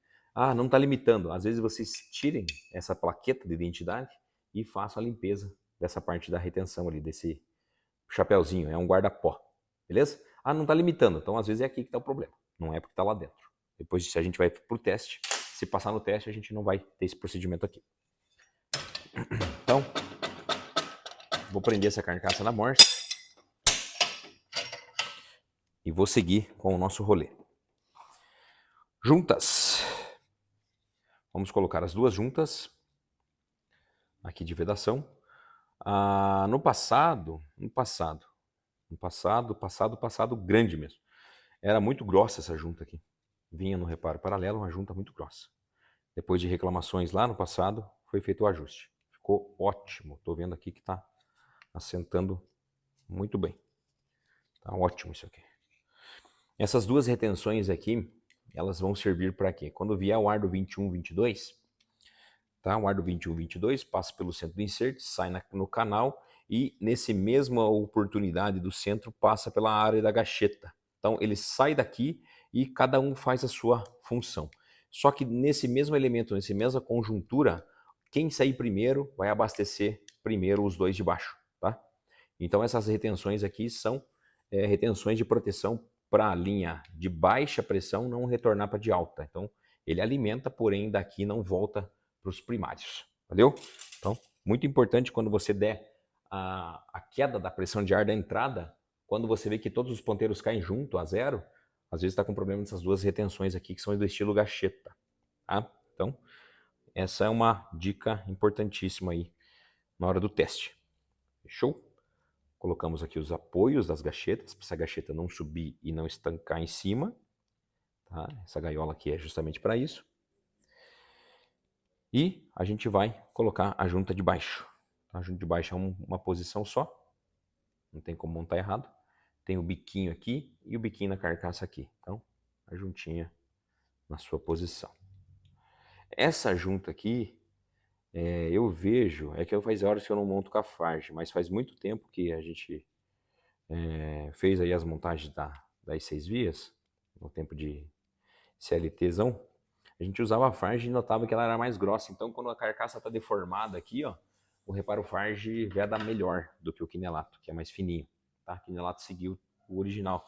não está limitando, às vezes vocês tirem essa plaqueta de identidade e façam a limpeza dessa parte da retenção ali, desse chapéuzinho, é um guarda-pó, beleza? Não está limitando, então às vezes é aqui que está o problema, não é porque está lá dentro. Depois, se a gente vai para o teste, se passar no teste, a gente não vai ter esse procedimento aqui. Então, vou prender essa carcaça na morsa e vou seguir com o nosso rolê. Juntas. Vamos colocar as duas juntas aqui de vedação. No passado grande mesmo, era muito grossa essa junta aqui. Vinha no reparo paralelo uma junta muito grossa. Depois de reclamações lá no passado, foi feito o ajuste. Ficou ótimo. Estou vendo aqui que está assentando muito bem. Tá ótimo isso aqui. Essas duas retenções aqui, elas vão servir para quê? Quando vier o ar do 21, 22, tá? O ar do 21, 22 passa pelo centro do insert, sai no canal e nesse mesma oportunidade do centro passa pela área da gacheta. Então ele sai daqui e cada um faz a sua função. Só que nesse mesmo elemento, nessa mesma conjuntura, quem sair primeiro vai abastecer primeiro os dois de baixo, tá? Então essas retenções aqui são retenções de proteção para a linha de baixa pressão não retornar para de alta. Então ele alimenta, porém daqui não volta para os primários, valeu? Então, muito importante quando você der a queda da pressão de ar da entrada, quando você vê que todos os ponteiros caem junto a zero, às vezes está com problema nessas duas retenções aqui, que são do estilo gacheta, tá? Então, essa é uma dica importantíssima aí na hora do teste. Fechou? Colocamos aqui os apoios das gachetas, para essa gacheta não subir e não estancar em cima, tá? Essa gaiola aqui é justamente para isso. E a gente vai colocar a junta de baixo. A junta de baixo é uma posição só, não tem como montar errado. Tem o biquinho aqui e o biquinho na carcaça aqui. Então, a juntinha na sua posição. Essa junta aqui, eu vejo, é que eu faz horas que eu não monto com a Farge, mas faz muito tempo que a gente fez aí as montagens das 6 vias, no tempo de CLTzão. A gente usava a Farge e notava que ela era mais grossa. Então, quando a carcaça está deformada aqui, ó, o reparo Farge veda melhor do que o quinelato, que é mais fininho. Tá? O quinelato seguiu o original.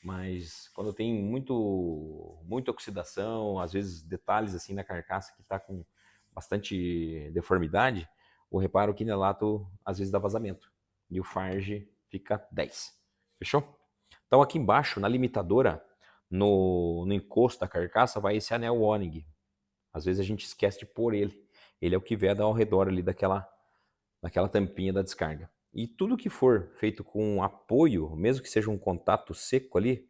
Mas quando tem muita oxidação, às vezes detalhes assim na carcaça que está com bastante deformidade, o reparo quinelato às vezes dá vazamento. E o Farge fica 10. Fechou? Então aqui embaixo, na limitadora, no encosto da carcaça, vai esse anel Warning. Às vezes a gente esquece de pôr ele. Ele é o que veda ao redor ali daquela tampinha da descarga. E tudo que for feito com apoio, mesmo que seja um contato seco ali,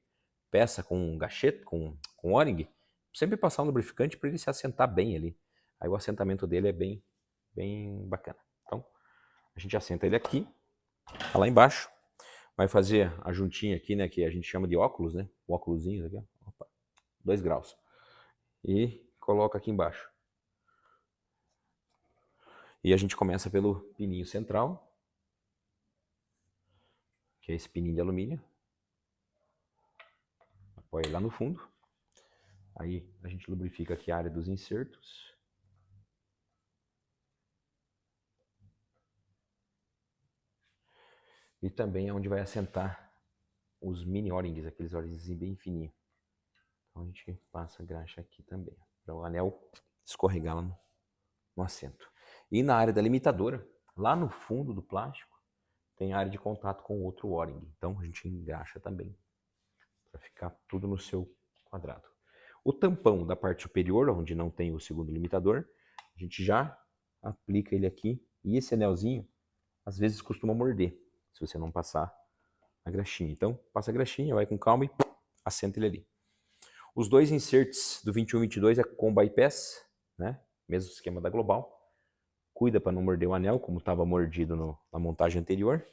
peça com gacheta, com O-ring, sempre passar um lubrificante para ele se assentar bem ali. Aí o assentamento dele é bem bacana. Então, a gente assenta ele aqui, tá lá embaixo. Vai fazer a juntinha aqui, né, que a gente chama de óculos, né? O óculosinho aqui, ó. Opa, 2 graus. E coloca aqui embaixo. E a gente começa pelo pininho central, que é esse pininho de alumínio. Apoia lá no fundo. Aí a gente lubrifica aqui a área dos insertos. E também é onde vai assentar os mini O-rings, aqueles O-rings bem fininhos. Então a gente passa a graxa aqui também, para o anel escorregar lá no assento. E na área da limitadora, lá no fundo do plástico, tem a área de contato com outro O-ring. Então a gente engraxa também, para ficar tudo no seu quadrado. O tampão da parte superior, onde não tem o segundo limitador, a gente já aplica ele aqui. E esse anelzinho, às vezes, costuma morder, se você não passar a graxinha. Então, passa a graxinha, vai com calma e assenta ele ali. Os dois inserts do 21-22 é com bypass, né? Mesmo esquema da Global. Cuida para não morder o anel, como estava mordido na montagem anterior.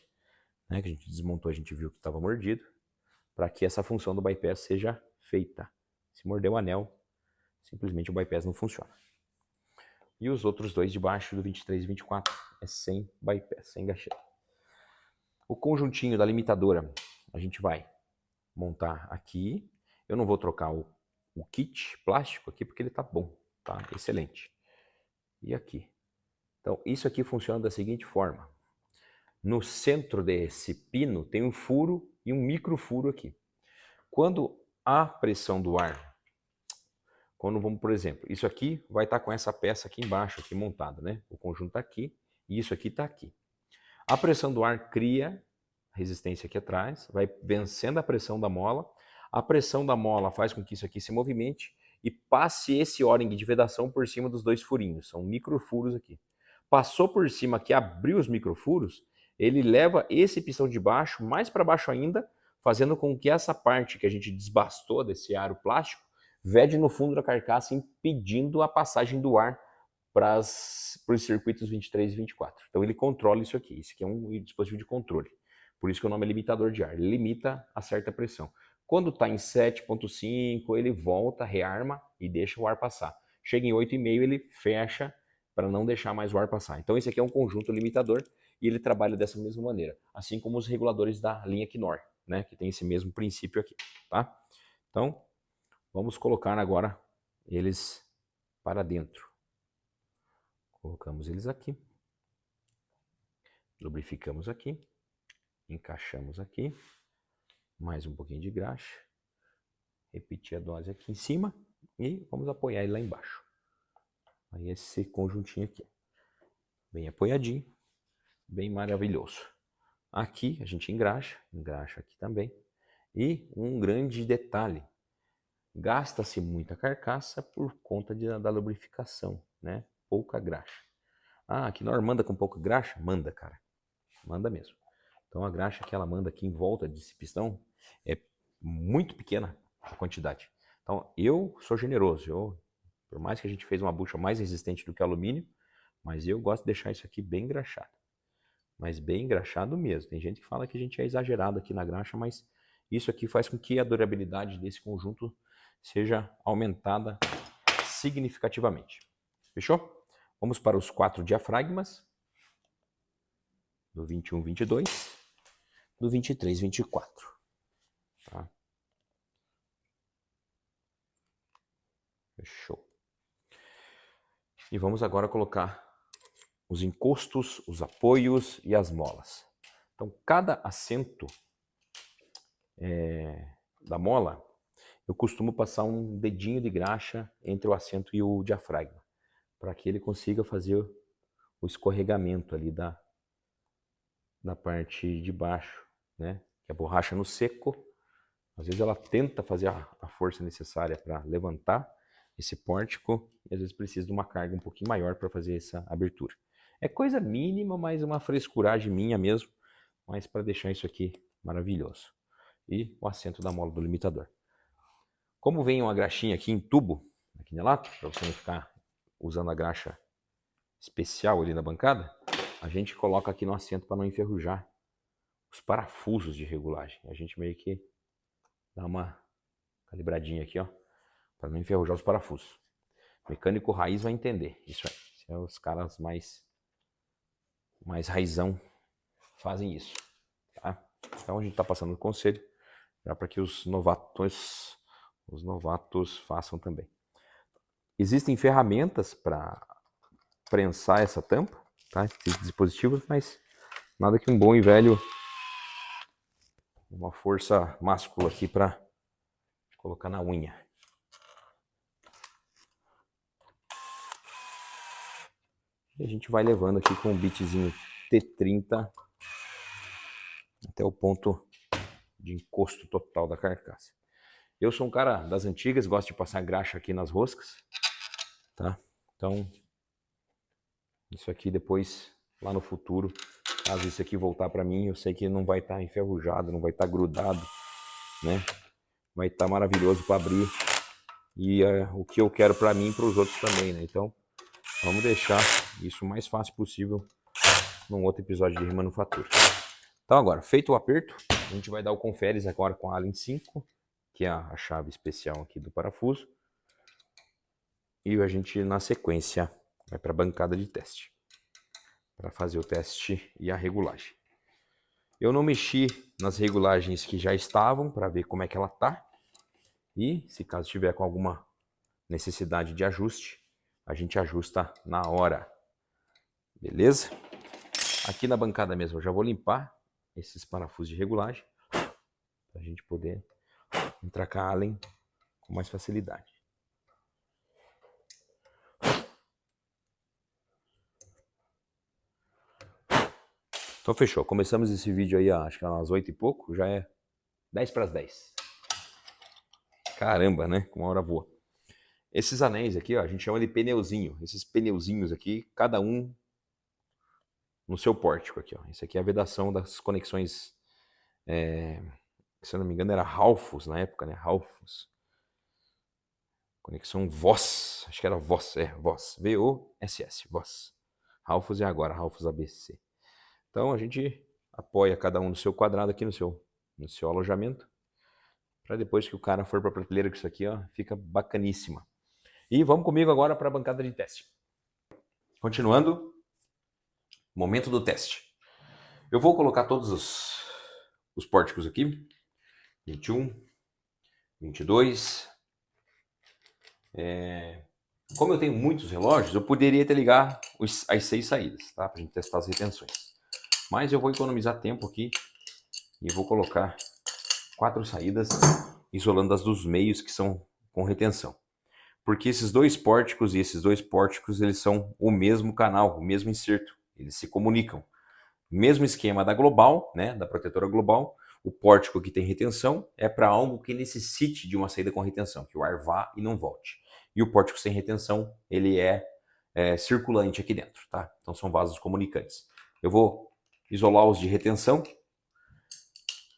Né? Que a gente desmontou, a gente viu que estava mordido. Para que essa função do bypass seja feita. Se morder o anel, simplesmente o bypass não funciona. E os outros dois de baixo, do 23 e 24, é sem bypass, sem gacheta. O conjuntinho da limitadora, a gente vai montar aqui. Eu não vou trocar o kit plástico aqui, porque ele tá bom, tá? Excelente. E aqui. Então, isso aqui funciona da seguinte forma. No centro desse pino tem um furo e um micro furo aqui. Quando a pressão do ar, quando vamos, por exemplo, isso aqui vai estar com essa peça aqui embaixo, aqui montada, né? O conjunto está aqui e isso aqui está aqui. A pressão do ar cria resistência aqui atrás, vai vencendo a pressão da mola. A pressão da mola faz com que isso aqui se movimente e passe esse O-ring de vedação por cima dos dois furinhos. São microfuros aqui. Passou por cima aqui, abriu os microfuros, ele leva esse pistão de baixo mais para baixo ainda, fazendo com que essa parte que a gente desbastou desse aro plástico vede no fundo da carcaça, impedindo a passagem do ar para os circuitos 23 e 24. Então ele controla isso aqui. Isso aqui é um dispositivo de controle. Por isso que o nome é limitador de ar. Ele limita a certa pressão. Quando está em 7.5, ele volta, rearma e deixa o ar passar. Chega em 8,5, ele fecha para não deixar mais o ar passar. Então esse aqui é um conjunto limitador e ele trabalha dessa mesma maneira. Assim como os reguladores da linha Knorr, né, que tem esse mesmo princípio aqui. Tá? Então, vamos colocar agora eles para dentro. Colocamos eles aqui. Lubrificamos aqui. Encaixamos aqui. Mais um pouquinho de graxa. Repetir a dose aqui em cima. E vamos apoiar ele lá embaixo. Aí esse conjuntinho aqui. Bem apoiadinho. Bem maravilhoso. Aqui a gente engraxa aqui também. E um grande detalhe. Gasta-se muita carcaça por conta da lubrificação, né? Pouca graxa. Ah, que Knorr manda com pouca graxa? Manda, cara. Manda mesmo. Então a graxa que ela manda aqui em volta desse pistão é muito pequena a quantidade. Então eu sou generoso. Por mais que a gente fez uma bucha mais resistente do que alumínio, mas eu gosto de deixar isso aqui bem engraxado. Mas bem engraxado mesmo. Tem gente que fala que a gente é exagerado aqui na graxa, mas isso aqui faz com que a durabilidade desse conjunto seja aumentada significativamente. Fechou? Vamos para os 4 diafragmas do 21-22, do 23-24. Tá? Fechou. E vamos agora colocar os encostos, os apoios e as molas. Então, cada assento da mola, eu costumo passar um dedinho de graxa entre o assento e o diafragma, para que ele consiga fazer o escorregamento ali da parte de baixo, né? Que a borracha no seco, às vezes ela tenta fazer a força necessária para levantar esse pórtico e às vezes precisa de uma carga um pouquinho maior para fazer essa abertura. É coisa mínima, mas uma frescuragem minha mesmo, mas para deixar isso aqui maravilhoso. E o assento da mola do limitador. Como vem uma graxinha aqui em tubo, aqui na lata, para você não ficar usando a graxa especial ali na bancada, a gente coloca aqui no assento para não enferrujar os parafusos de regulagem. A gente meio que dá uma calibradinha aqui, ó, para não enferrujar os parafusos. O mecânico raiz vai entender isso aí. Isso é os caras mais raizão fazem isso, tá? Então a gente está passando o conselho já para que os novatos façam também. Existem ferramentas para prensar essa tampa, tá? Esses dispositivos, mas nada que um bom e velho, uma força máscula aqui para colocar na unha. E a gente vai levando aqui com um bitzinho T30 até o ponto de encosto total da carcaça. Eu sou um cara das antigas, gosto de passar graxa aqui nas roscas, tá? Então, isso aqui depois, lá no futuro, caso isso aqui voltar para mim, eu sei que não vai estar enferrujado, não vai estar grudado, né? Vai estar maravilhoso para abrir e o que eu quero para mim e para os outros também, né? Então, vamos deixar isso o mais fácil possível num outro episódio de remanufatura. Então agora, feito o aperto, a gente vai dar o conferes agora com a Allen 5, que é a chave especial aqui do parafuso. E a gente, na sequência, vai para a bancada de teste, para fazer o teste e a regulagem. Eu não mexi nas regulagens que já estavam, para ver como é que ela tá. E, se caso tiver com alguma necessidade de ajuste, a gente ajusta na hora. Beleza? Aqui na bancada mesmo eu já vou limpar esses parafusos de regulagem, para a gente poder entrar com a Allen com mais facilidade. Então fechou, começamos esse vídeo aí, acho que às 8 e pouco, já é 10 para as 10. Caramba, né? Com uma hora boa. Esses anéis aqui, ó, a gente chama de pneuzinho. Esses pneuzinhos aqui, cada um no seu pórtico aqui, ó. Esse aqui é a vedação das conexões, se eu não me engano era Halfos na época, né? Halfos. Conexão Voss, acho que era Voss, Voss. V-O-S-S, Voss. Halfos é agora, Halfos ABC. Então a gente apoia cada um no seu quadrado aqui no seu alojamento, para depois que o cara for para a prateleira com isso aqui, ó, fica bacaníssima. E vamos comigo agora para a bancada de teste. Continuando, momento do teste. Eu vou colocar todos os pórticos aqui, 21, 22. Como eu tenho muitos relógios, eu poderia até ligar as 6 saídas, tá? Para a gente testar as retenções. Mas eu vou economizar tempo aqui e vou colocar 4 saídas, isolando as dos meios que são com retenção. Porque esses dois pórticos e esses dois pórticos, eles são o mesmo canal, o mesmo inserto. Eles se comunicam. Mesmo esquema da Global, né, da protetora Global, o pórtico que tem retenção é para algo que necessite de uma saída com retenção, que o ar vá e não volte. E o pórtico sem retenção, ele é circulante aqui dentro, tá? Então são vasos comunicantes. Eu vou isolar os de retenção,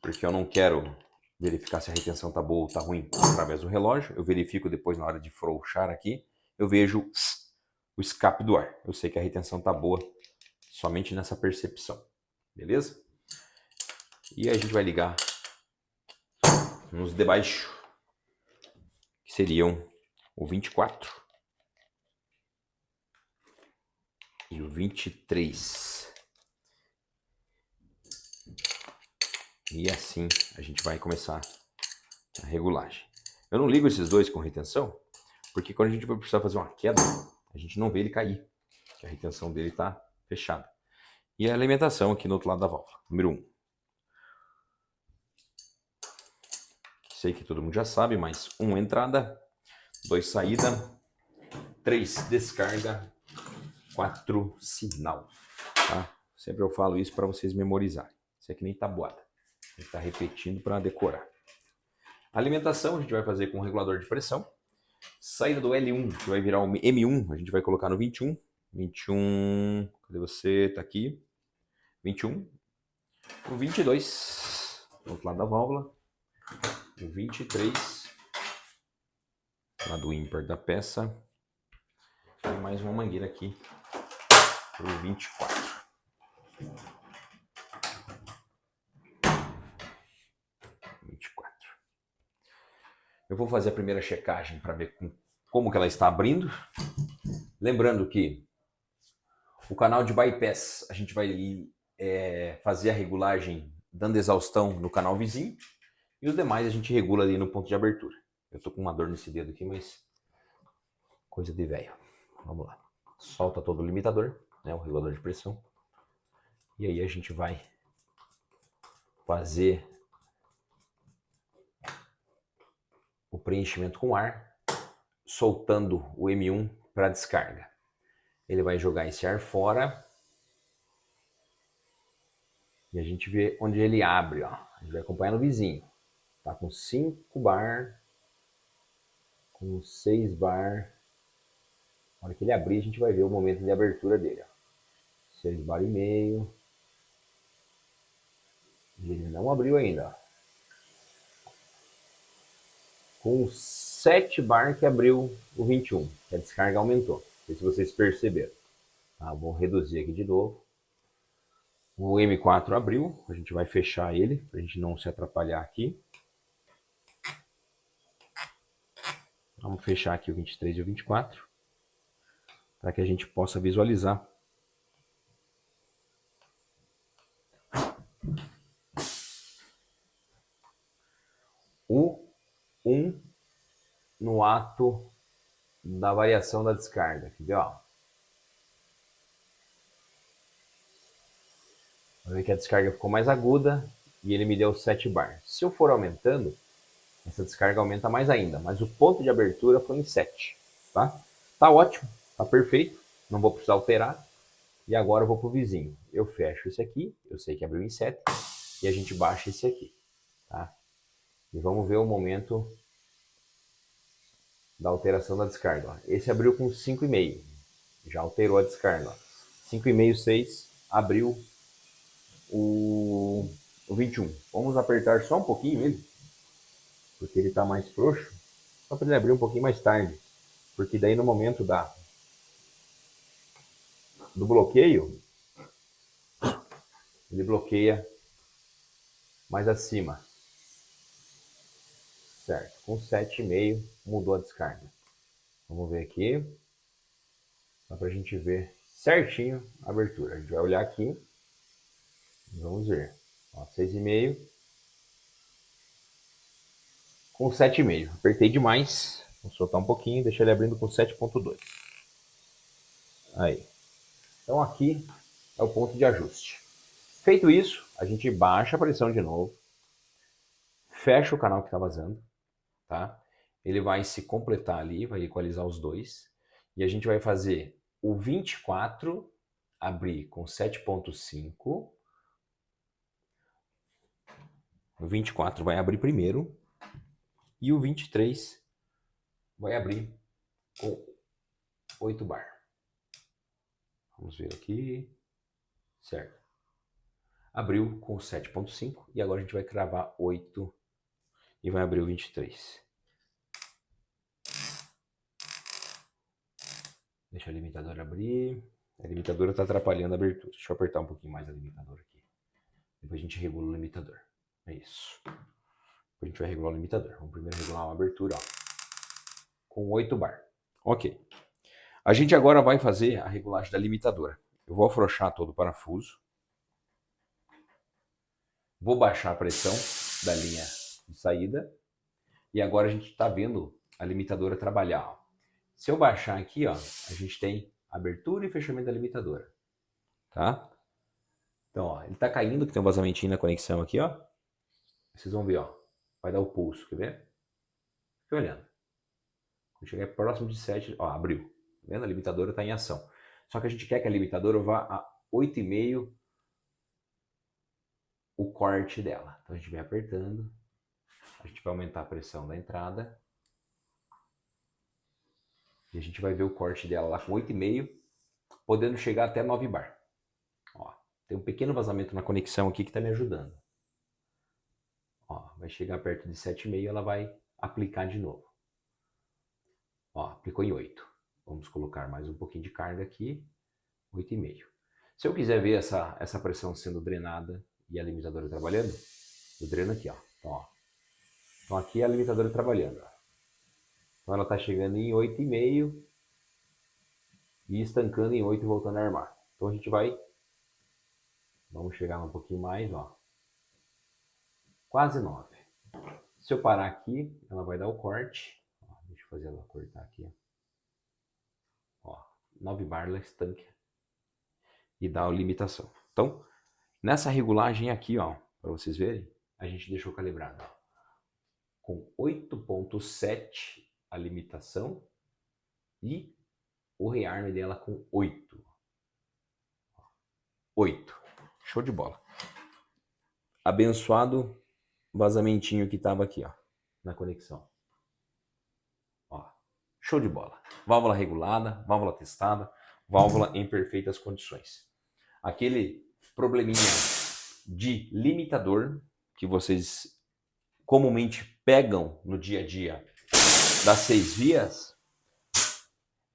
porque eu não quero verificar se a retenção tá boa ou tá ruim através do relógio. Eu verifico depois na hora de frouxar aqui, eu vejo o escape do ar. Eu sei que a retenção tá boa somente nessa percepção, beleza? E a gente vai ligar nos de baixo, que seriam o 24 e o 23. E assim a gente vai começar a regulagem. Eu não ligo esses dois com retenção, porque quando a gente vai precisar fazer uma queda, a gente não vê ele cair, que a retenção dele está fechada. E a alimentação aqui no outro lado da válvula, número 1. Sei que todo mundo já sabe, mas 1 entrada, 2 saída, 3 descarga, 4 sinal. Tá? Sempre eu falo isso para vocês memorizarem. Isso aqui nem tabuada. A gente está repetindo para decorar. A alimentação a gente vai fazer com o regulador de pressão. Saída do L1, que vai virar o M1, a gente vai colocar no 21. 21, cadê você? Tá aqui. 21. O 22, do outro lado da válvula. O 23, lá do ímpar da peça. E mais uma mangueira aqui para o 24. Eu vou fazer a primeira checagem para ver como que ela está abrindo. Lembrando que o canal de bypass, a gente vai fazer a regulagem dando exaustão no canal vizinho. E os demais a gente regula ali no ponto de abertura. Eu tô com uma dor nesse dedo aqui, mas coisa de velho. Vamos lá. Solta todo o limitador, né, o regulador de pressão. E aí a gente vai fazer o preenchimento com ar, soltando o M1 para descarga. Ele vai jogar esse ar fora e a gente vê onde ele abre, ó. A gente vai acompanhar no vizinho. Tá com 5 bar, com 6 bar. Na hora que ele abrir, a gente vai ver o momento de abertura dele, ó. 6 bar e meio. E ele não abriu ainda, ó. Com 7 bar que abriu o 21, que a descarga aumentou. Não sei se vocês perceberam. Tá, vou reduzir aqui de novo. O M4 abriu, a gente vai fechar ele, para a gente não se atrapalhar aqui. Vamos fechar aqui o 23 e o 24, para que a gente possa visualizar. O 1 no ato da variação da descarga. Aqui, ó. Vai ver que a descarga ficou mais aguda e ele me deu 7 bar. Se eu for aumentando, essa descarga aumenta mais ainda, mas o ponto de abertura foi em 7, tá? Tá ótimo, tá perfeito, não vou precisar alterar. E agora eu vou pro vizinho. Eu fecho esse aqui, eu sei que abriu em 7, e a gente baixa esse aqui, tá? E vamos ver o momento da alteração da descarga, ó. Esse abriu com 5,5, já alterou a descarga, ó. 5,5, 6, abriu o 21. Vamos apertar só um pouquinho ele, porque ele está mais frouxo, só para ele abrir um pouquinho mais tarde, porque daí no momento do bloqueio, ele bloqueia mais acima, certo? Com 7,5 mudou a descarga. Vamos ver aqui, só para a gente ver certinho a abertura. A gente vai olhar aqui, vamos ver, ó, 6,5 com 7,5. Apertei demais, vou soltar um pouquinho, deixar ele abrindo com 7,2. Aí. Então aqui é o ponto de ajuste. Feito isso, a gente baixa a pressão de novo, fecha o canal que está vazando, tá? Ele vai se completar ali, vai equalizar os dois, e a gente vai fazer o 24 abrir com 7,5. O 24 vai abrir primeiro, e o 23 vai abrir com 8 bar. Vamos ver aqui, certo? Abriu com 7,5 e agora a gente vai cravar 8 e vai abrir o 23. Deixa a limitadora abrir. A limitadora está atrapalhando a abertura. Deixa eu apertar um pouquinho mais a limitadora aqui. Depois a gente regula o limitador. É isso. Depois a gente vai regular o limitador. Vamos primeiro regular uma abertura, ó, com 8 bar. Ok. A gente agora vai fazer a regulagem da limitadora. Eu vou afrouxar todo o parafuso. Vou baixar a pressão da linha de saída. E agora a gente está vendo a limitadora trabalhar, ó. Se eu baixar aqui, ó, a gente tem abertura e fechamento da limitadora. tá? Então, ó, ele tá caindo, que tem um vazamentinho na conexão aqui, ó. Vocês vão ver, ó. Vai dar o pulso, quer ver? Fique olhando. Quando chegar próximo de 7, ó, abriu. Tá vendo? A limitadora tá em ação. Só que a gente quer que a limitadora vá a 8,5 o corte dela. Então a gente vem apertando. A gente vai aumentar a pressão da entrada. E a gente vai ver o corte dela lá com 8,5, podendo chegar até 9 bar. Ó, tem um pequeno vazamento na conexão aqui que está me ajudando. Ó, vai chegar perto de 7,5, ela vai aplicar de novo. Ó, aplicou em 8. Vamos colocar mais um pouquinho de carga aqui, 8,5. Se eu quiser ver essa pressão sendo drenada e a limitadora trabalhando, eu dreno aqui, ó. Então aqui é a limitadora trabalhando, ó. Então ela está chegando em 8,5 e estancando em 8 e voltando a armar. Então a gente vai, vamos chegar um pouquinho mais, ó. Quase 9. Se eu parar aqui, ela vai dar o corte. Ó, deixa eu fazer ela cortar aqui, ó. 9 bar ela estanca e dá a limitação. Então, nessa regulagem aqui, ó, para vocês verem, a gente deixou calibrado, ó, com 8,7 a limitação e o rearme dela com 8. 8. Show de bola. Abençoado vazamentinho que tava aqui, ó, na conexão. Ó, show de bola. Válvula regulada, válvula testada, válvula em perfeitas condições. Aquele probleminha de limitador que vocês comumente pegam no dia a dia das 6 vias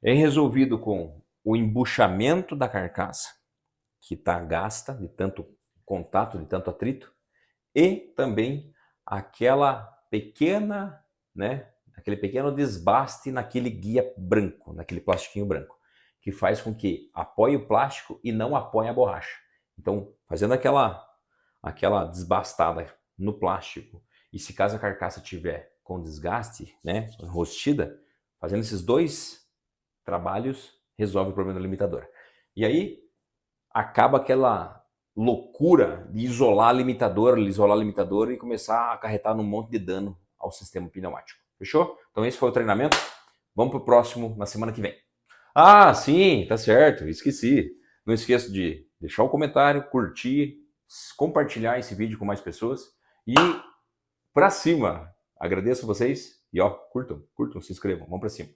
é resolvido com o embuchamento da carcaça, que está gasta de tanto contato, de tanto atrito, e também aquela pequena, né, aquele pequeno desbaste naquele guia branco, naquele plastiquinho branco, que faz com que apoie o plástico e não apoie a borracha. Então, fazendo aquela desbastada no plástico, e se caso a carcaça tiver com desgaste, né, enrostida, fazendo esses dois trabalhos, resolve o problema da limitadora. E aí, acaba aquela loucura de isolar a limitadora e começar a acarretar num monte de dano ao sistema pneumático. Fechou? Então esse foi o treinamento. Vamos pro próximo na semana que vem. Ah, sim, tá certo, esqueci. Não esqueça de deixar um comentário, curtir, compartilhar esse vídeo com mais pessoas e pra cima. Agradeço vocês e ó, curtam, se inscrevam, vamos pra cima.